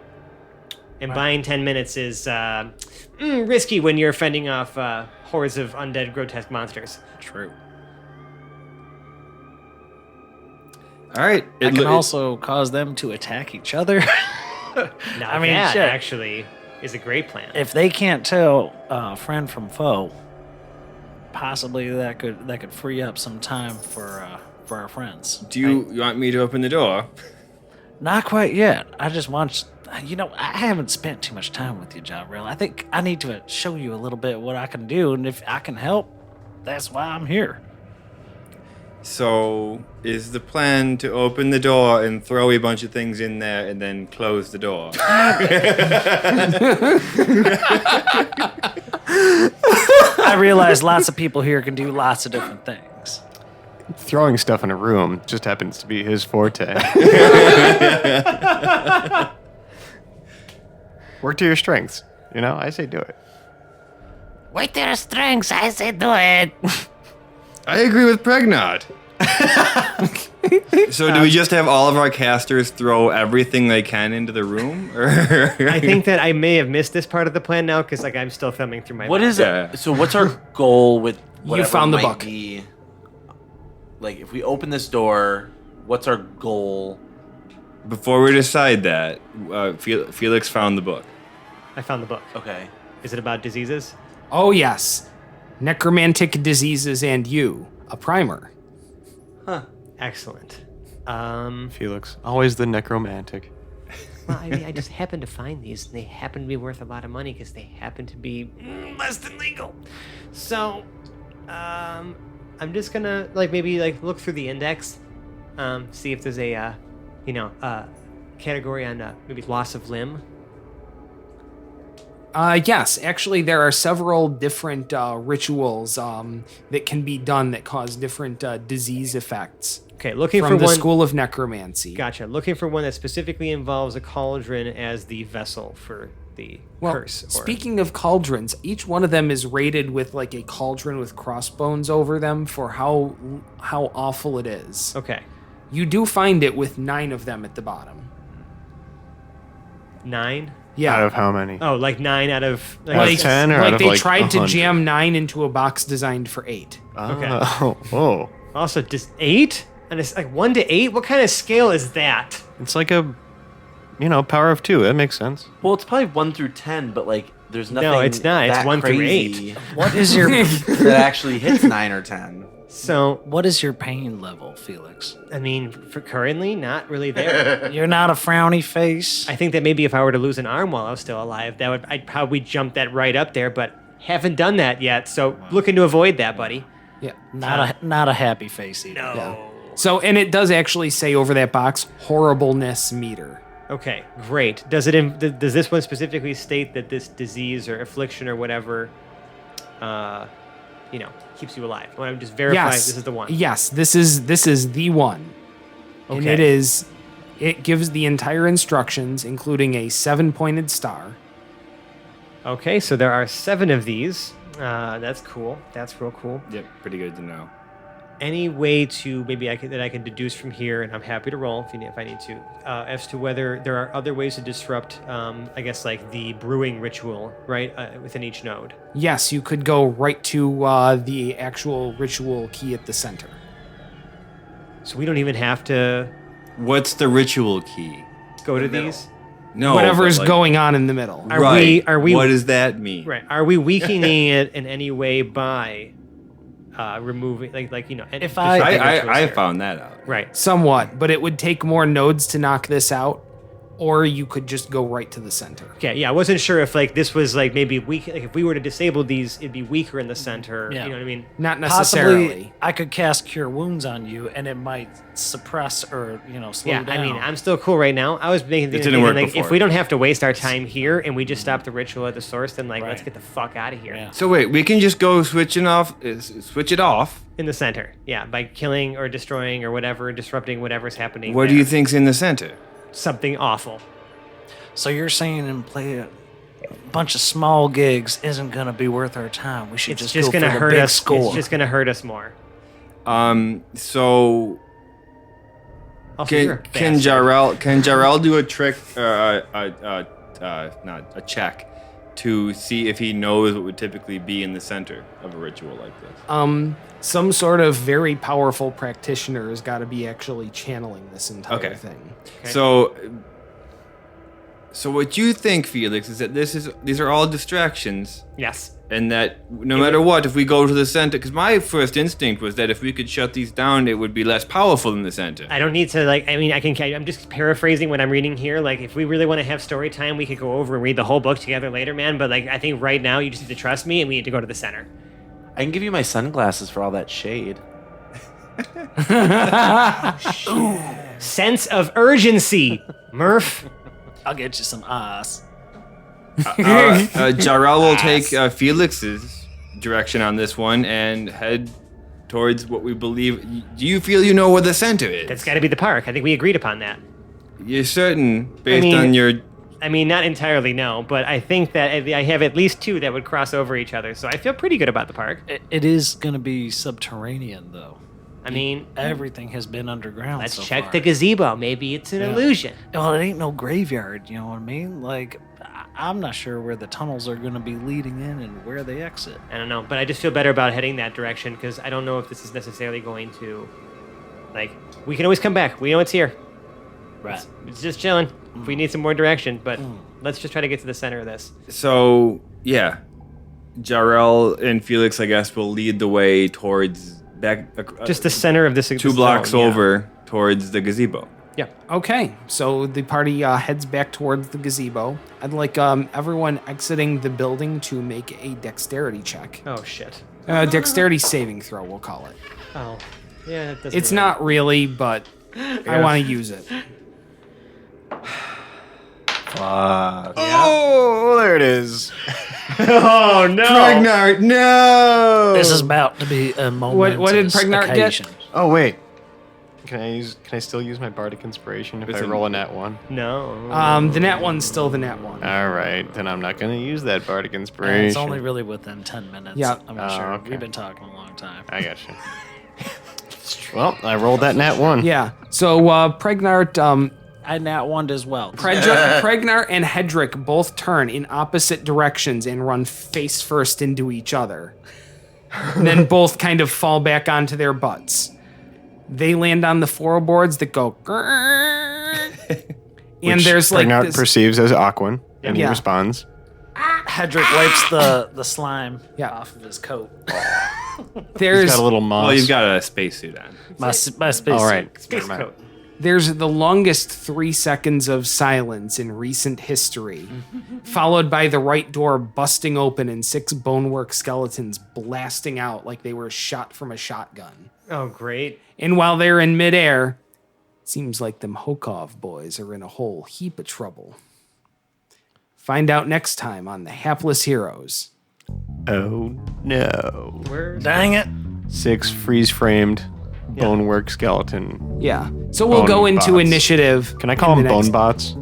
and buying 10 minutes is risky when you're fending off hordes of undead, grotesque monsters. True. All right. It can also cause them to attack each other. Now that actually is a great plan. If they can't tell friend from foe, possibly that could free up some time for our friends. Do you want me to open the door? Not quite yet. I just want I haven't spent too much time with you, Jarrell. I think I need to show you a little bit what I can do, and if I can help, that's why I'm here. So, is the plan to open the door and throw a bunch of things in there and then close the door? I realize lots of people here can do lots of different things. Throwing stuff in a room just happens to be his forte. Work to your strengths. I say do it. With their strengths, I say do it. I agree with Pregnant. So do we just have all of our casters throw everything they can into the room? I think that I may have missed this part of the plan now because I'm still thumbing through my. What bag. is it? So what's our goal with whatever found the might book. be? Like, if we open this door, what's our goal? Before we decide that, Felix found the book. I found the book. Okay. Is it about diseases? Oh, yes. Necromantic diseases and you. A primer. Excellent. Felix, always the necromantic. Well, I mean, I just happened to find these, and they happen to be worth a lot of money because they happen to be less than legal. So, I'm just gonna maybe look through the index, see if there's a category on maybe loss of limb. Yes, actually, there are several different rituals that can be done that cause different disease effects. Okay, looking from for the one. School of Necromancy. Gotcha. Looking for one that specifically involves a cauldron as the vessel for the curse. Speaking of cauldrons, each one of them is rated with a cauldron with crossbones over them for how awful it is. Okay. You do find it with 9 of them at the bottom. 9? Yeah. Out of how many? Oh, 9 out of... Out of 10 or out of they tried to 100? jam 9 into a box designed for 8. Okay. Oh, whoa. Also, just 8? And it's 1 to 8? What kind of scale is that? It's like a, power of 2. That makes sense. Well, it's probably 1 through 10, but there's nothing. No, it's not. It's that 1 through crazy 8. What is your that actually hits 9 or 10. So, what is your pain level, Felix? I mean, for currently, not really there. You're not a frowny face. I think that maybe if I were to lose an arm while I was still alive, I'd probably jump that right up there, but haven't done that yet, so looking to avoid that, buddy. Yeah. Not a happy face either. No. So, and it does actually say over that box, horribleness meter. Okay, great. Does this one specifically state that this disease or affliction or whatever, keeps you alive? I want to just verify this is the one. Yes, this is the one. And Okay. it gives the entire instructions, including a 7-pointed star. Okay, so there are 7 of these. That's cool. That's real cool. Yep, pretty good to know. Any way to maybe I can deduce from here, and I'm happy to roll if I need to, as to whether there are other ways to disrupt, the brewing ritual, right, within each node. Yes, you could go right to the actual ritual key at the center. So we don't even have to What's the ritual key? go to these. No. Whatever is but, going on in the middle. Are right. we? What does that mean? Right. Are we weakening it in any way by removing, If I found that out. right. Somewhat, but it would take more nodes to knock this out, or you could just go right to the center. Okay. Yeah, I wasn't sure if this was maybe weak. If we were to disable these, it'd be weaker in the center. Yeah. You know what I mean? Not necessarily. Possibly, I could cast Cure Wounds on you, and it might suppress or slow Yeah. down. I mean, I'm still cool right now. I was making It didn't work if before. we don't have to waste our time here and we just stop the ritual at the source, then let's Right. get the fuck out of here. Yeah. So wait, we can just go switch it off In the center. Yeah, by killing or destroying or whatever, disrupting whatever's happening. What do there. you think's in the center? Something awful. So you're saying and play a bunch of small gigs isn't going to be worth our time. We should It's just just go gonna for the hurt big us. score. It's just gonna hurt us more. So Also, you're can a bastard. Jarrell do a trick, not a check, to see if he knows what would typically be in the center of a ritual like this? Some sort of very powerful practitioner has got to be actually channeling this entire Okay. thing. So what you think, Felix, is that these are all distractions, Yes. and that no matter what, if we go to the center, because my first instinct was that if we could shut these down, it would be less powerful in the center. I don't need to I'm just paraphrasing what I'm reading here. If we really want to have story time, we could go over and read the whole book together later, man. But I think right now you just need to trust me and we need to go to the center. I can give you my sunglasses for all that shade. Sense of urgency, Murph. I'll get you some eyes. Jarrell will take Felix's direction on this one and head towards what we believe. Do you feel you know where the center is? That's got to be the park. I think we agreed upon that. You're certain, based mean- on your... I mean, not entirely, no, but I think that I have at least 2 that would cross over each other, so I feel pretty good about the park. It is going to be subterranean, though. I mean, Everything has been underground. let's so check far. the gazebo. Maybe it's an illusion. Well, it ain't no graveyard, you know what I mean? I'm not sure where the tunnels are going to be leading in and where they exit. I don't know, but I just feel better about heading that direction because I don't know if this is necessarily going to, we can always come back. We know it's here. Right. It's just chilling. If we need some more direction, but let's just try to get to the center of this. So Yeah. Jarrell and Felix, I guess, will lead the way towards back. Just the center of this. 2 blocks over towards the gazebo. Yeah. Okay, so the party heads back towards the gazebo. I'd like everyone exiting the building to make a dexterity check. Oh shit. Dexterity saving throw, we'll call it. Oh. Yeah. That doesn't It's really- not really, but I want to use it. Oh, there it is. Oh no. Pregnart, no. This is about to be a moment. What did Pregnart get? occasion. Oh wait. Can I still use my bardic inspiration if It's I a- roll a nat 1? No. The nat one's still the nat one. All right, then I'm not gonna use that bardic And inspiration. it's only really within 10 minutes. Yeah. I'm Oh, sure. okay. We've been talking a long time. I got you. Well, I rolled that nat 1. Yeah. So Pregnart, I nat one as well. Pregnart and Hedrick both turn in opposite directions and run face first into each other. And then both kind of fall back onto their butts. They land on the floorboards that go. And Which there's like Pregnart this, perceives as Aquan, and he Yeah. responds. Hedrick wipes the slime Yeah. off of his coat. He's there's got a little moss. Well, you've got a spacesuit on. My space. All right. Space Never mind. coat. there's the longest 3 seconds of silence in recent history, followed by the right door busting open and 6 bonework skeletons blasting out like they were shot from a shotgun. Oh great. And while they're in midair, seems like them Hokov boys are in a whole heap of trouble. Find out next time on The Hapless Heroes. Oh no. Dang it. 6 freeze-framed bonework skeleton. Yeah. So we'll Bone go into bots. initiative. Can I call in them the next- bone bots?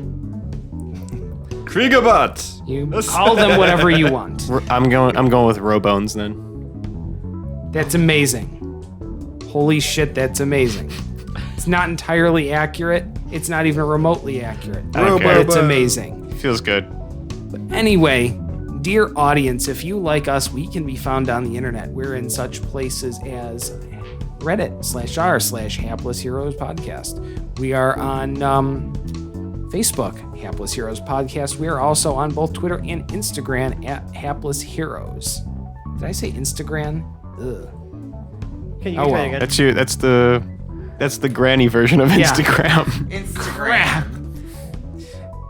Kriegerbots! You call them whatever you want. I'm going with Robones then. That's amazing. Holy shit, that's amazing. It's not entirely accurate. It's not even remotely accurate. I don't But care. it's amazing. Feels good. Anyway, dear audience, if you like us, we can be found on the internet. We're in such places as Reddit/r/Hapless Heroes Podcast. We are on Facebook, Hapless Heroes Podcast. We are also on both Twitter and Instagram at Hapless Heroes. Did I say Instagram? Ugh. Can you Oh, try well. again? That's the granny version of Yeah. Instagram. Crap.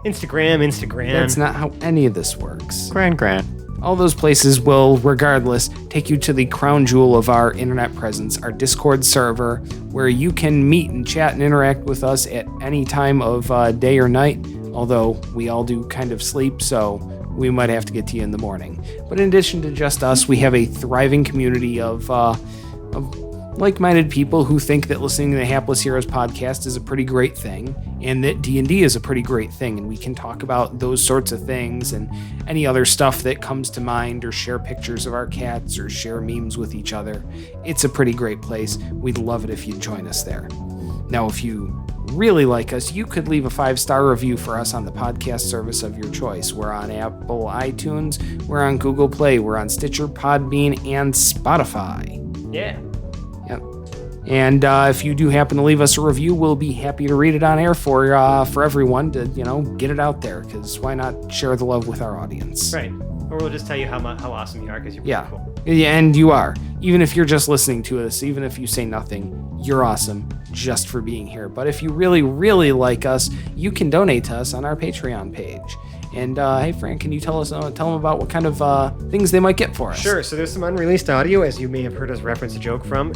Instagram. That's not how any of this works. Gran. All those places will, regardless, take you to the crown jewel of our internet presence, our Discord server, where you can meet and chat and interact with us at any time of day or night, although we all do kind of sleep, so we might have to get to you in the morning. But in addition to just us, we have a thriving community of like-minded people who think that listening to the Hapless Heroes podcast is a pretty great thing, and that D&D is a pretty great thing, and we can talk about those sorts of things and any other stuff that comes to mind, or share pictures of our cats, or share memes with each other. It's a pretty great place. We'd love it if you'd join us there. Now, if you really like us, you could leave a 5-star review for us on the podcast service of your choice. We're on Apple iTunes, we're on Google Play, we're on Stitcher, Podbean, and Spotify. Yeah. Yep. And if you do happen to leave us a review, we'll be happy to read it on air for everyone to, get it out there, because why not share the love with our audience? Right. Or we'll just tell you how awesome you are because you're Yeah. pretty cool. Yeah, and you are. Even if you're just listening to us, even if you say nothing, you're awesome just for being here. But if you really, really like us, you can donate to us on our Patreon page. And hey, Frank, can you tell them about what kind of things they might get for us? Sure. So there's some unreleased audio, as you may have heard us reference a joke from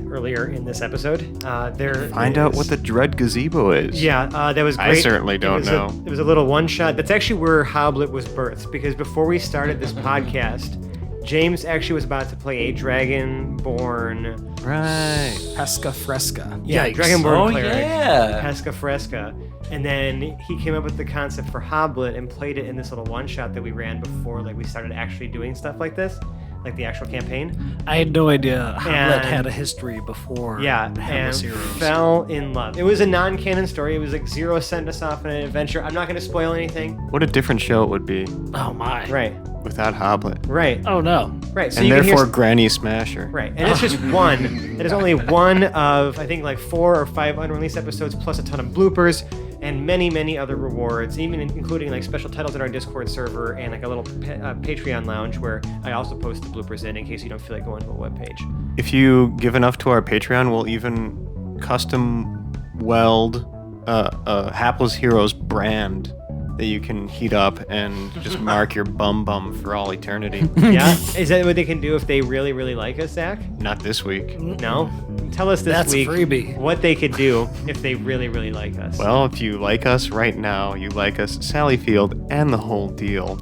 earlier in this episode. Find out what the Dread Gazebo is. Yeah, that was great. I certainly don't know. It was a little one-shot. That's actually where Hoblet was birthed, because before we started this podcast, James actually was about to play a Dragonborn. Right. Pesca Fresca. Yeah, Yikes. Dragonborn Oh, cleric. yeah. Pesca Fresca. And then he came up with the concept for Hoblet and played it in this little one-shot that we ran before we started actually doing stuff like this, like the actual campaign. I had no idea how And- that had a history before. Yeah, Hapless and Heroes. fell in love. It was a non-canon story. It was like Zero sent us off on an adventure. I'm not going to spoil anything. What a different show it would be Oh my. Right, without Hoblet. right, Oh no. right. So And you can therefore hear... Granny Smasher. Right, and it's just one. It is only one of, I think, 4 or 5 unreleased episodes, plus a ton of bloopers. and many, many other rewards, even including like special titles in our Discord server and like a little Patreon lounge where I also post the bloopers in case you don't feel like going to a webpage. If you give enough to our Patreon, we'll even custom weld a Hapless Heroes brand that you can heat up and just mark your bum for all eternity. Yeah? Is that what they can do if they really, really like us, Zach? Not this week. No? Tell us this That's week freebie. what they could do if they really, really like us. Well, if you like us right now, you like us, Sally Field, and the whole deal,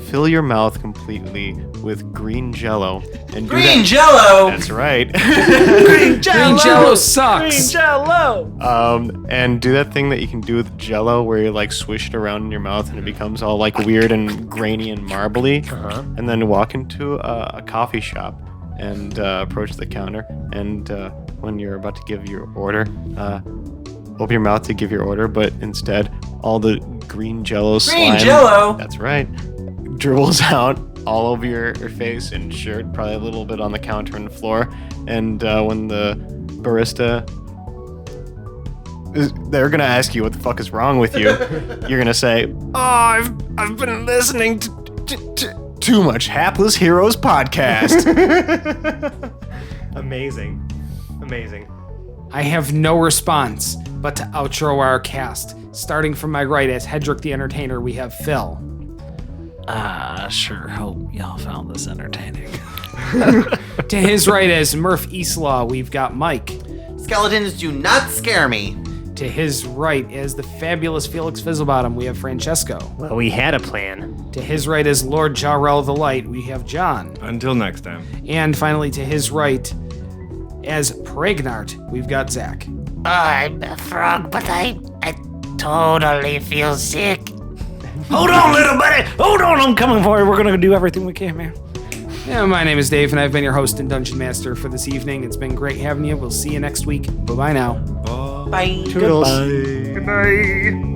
fill your mouth completely with green jello. And Green Jello. That's right. Green Jello sucks. And do that thing that you can do with jello where you like swish it around in your mouth and it becomes all like weird and grainy and marbly. And then walk into a coffee shop and approach the counter. And when you're about to give your order, open your mouth to give your order, but instead all the green jello slime. Jello. That's right. Dribbles out all over your face and shirt, probably a little bit on the counter and the floor. And when the barista they're gonna ask you what the fuck is wrong with you, you're gonna say, "Oh, I've been listening to too much Hapless Heroes podcast." Amazing. I have no response but to outro our cast. Starting from my right as Hedrick the Entertainer, we have Phil. I sure hope y'all found this entertaining. To his right as Murph Eastlaw, we've got Mike. Skeletons do not scare me. To his right as the fabulous Felix Fizzlebottom, we have Francesco. Well, we had a plan. To his right as Lord Jarrell the Light, we have John. Until next time. And finally to his right as Pregnart, we've got Zach. I'm a frog, but I totally feel sick. Hold on, little buddy. Hold on, I'm coming for you. We're going to do everything we can, man. Yeah, my name is Dave, and I've been your host and Dungeon Master for this evening. It's been great having you. We'll see you next week. Bye-bye now. Bye. Toodles. Goodbye.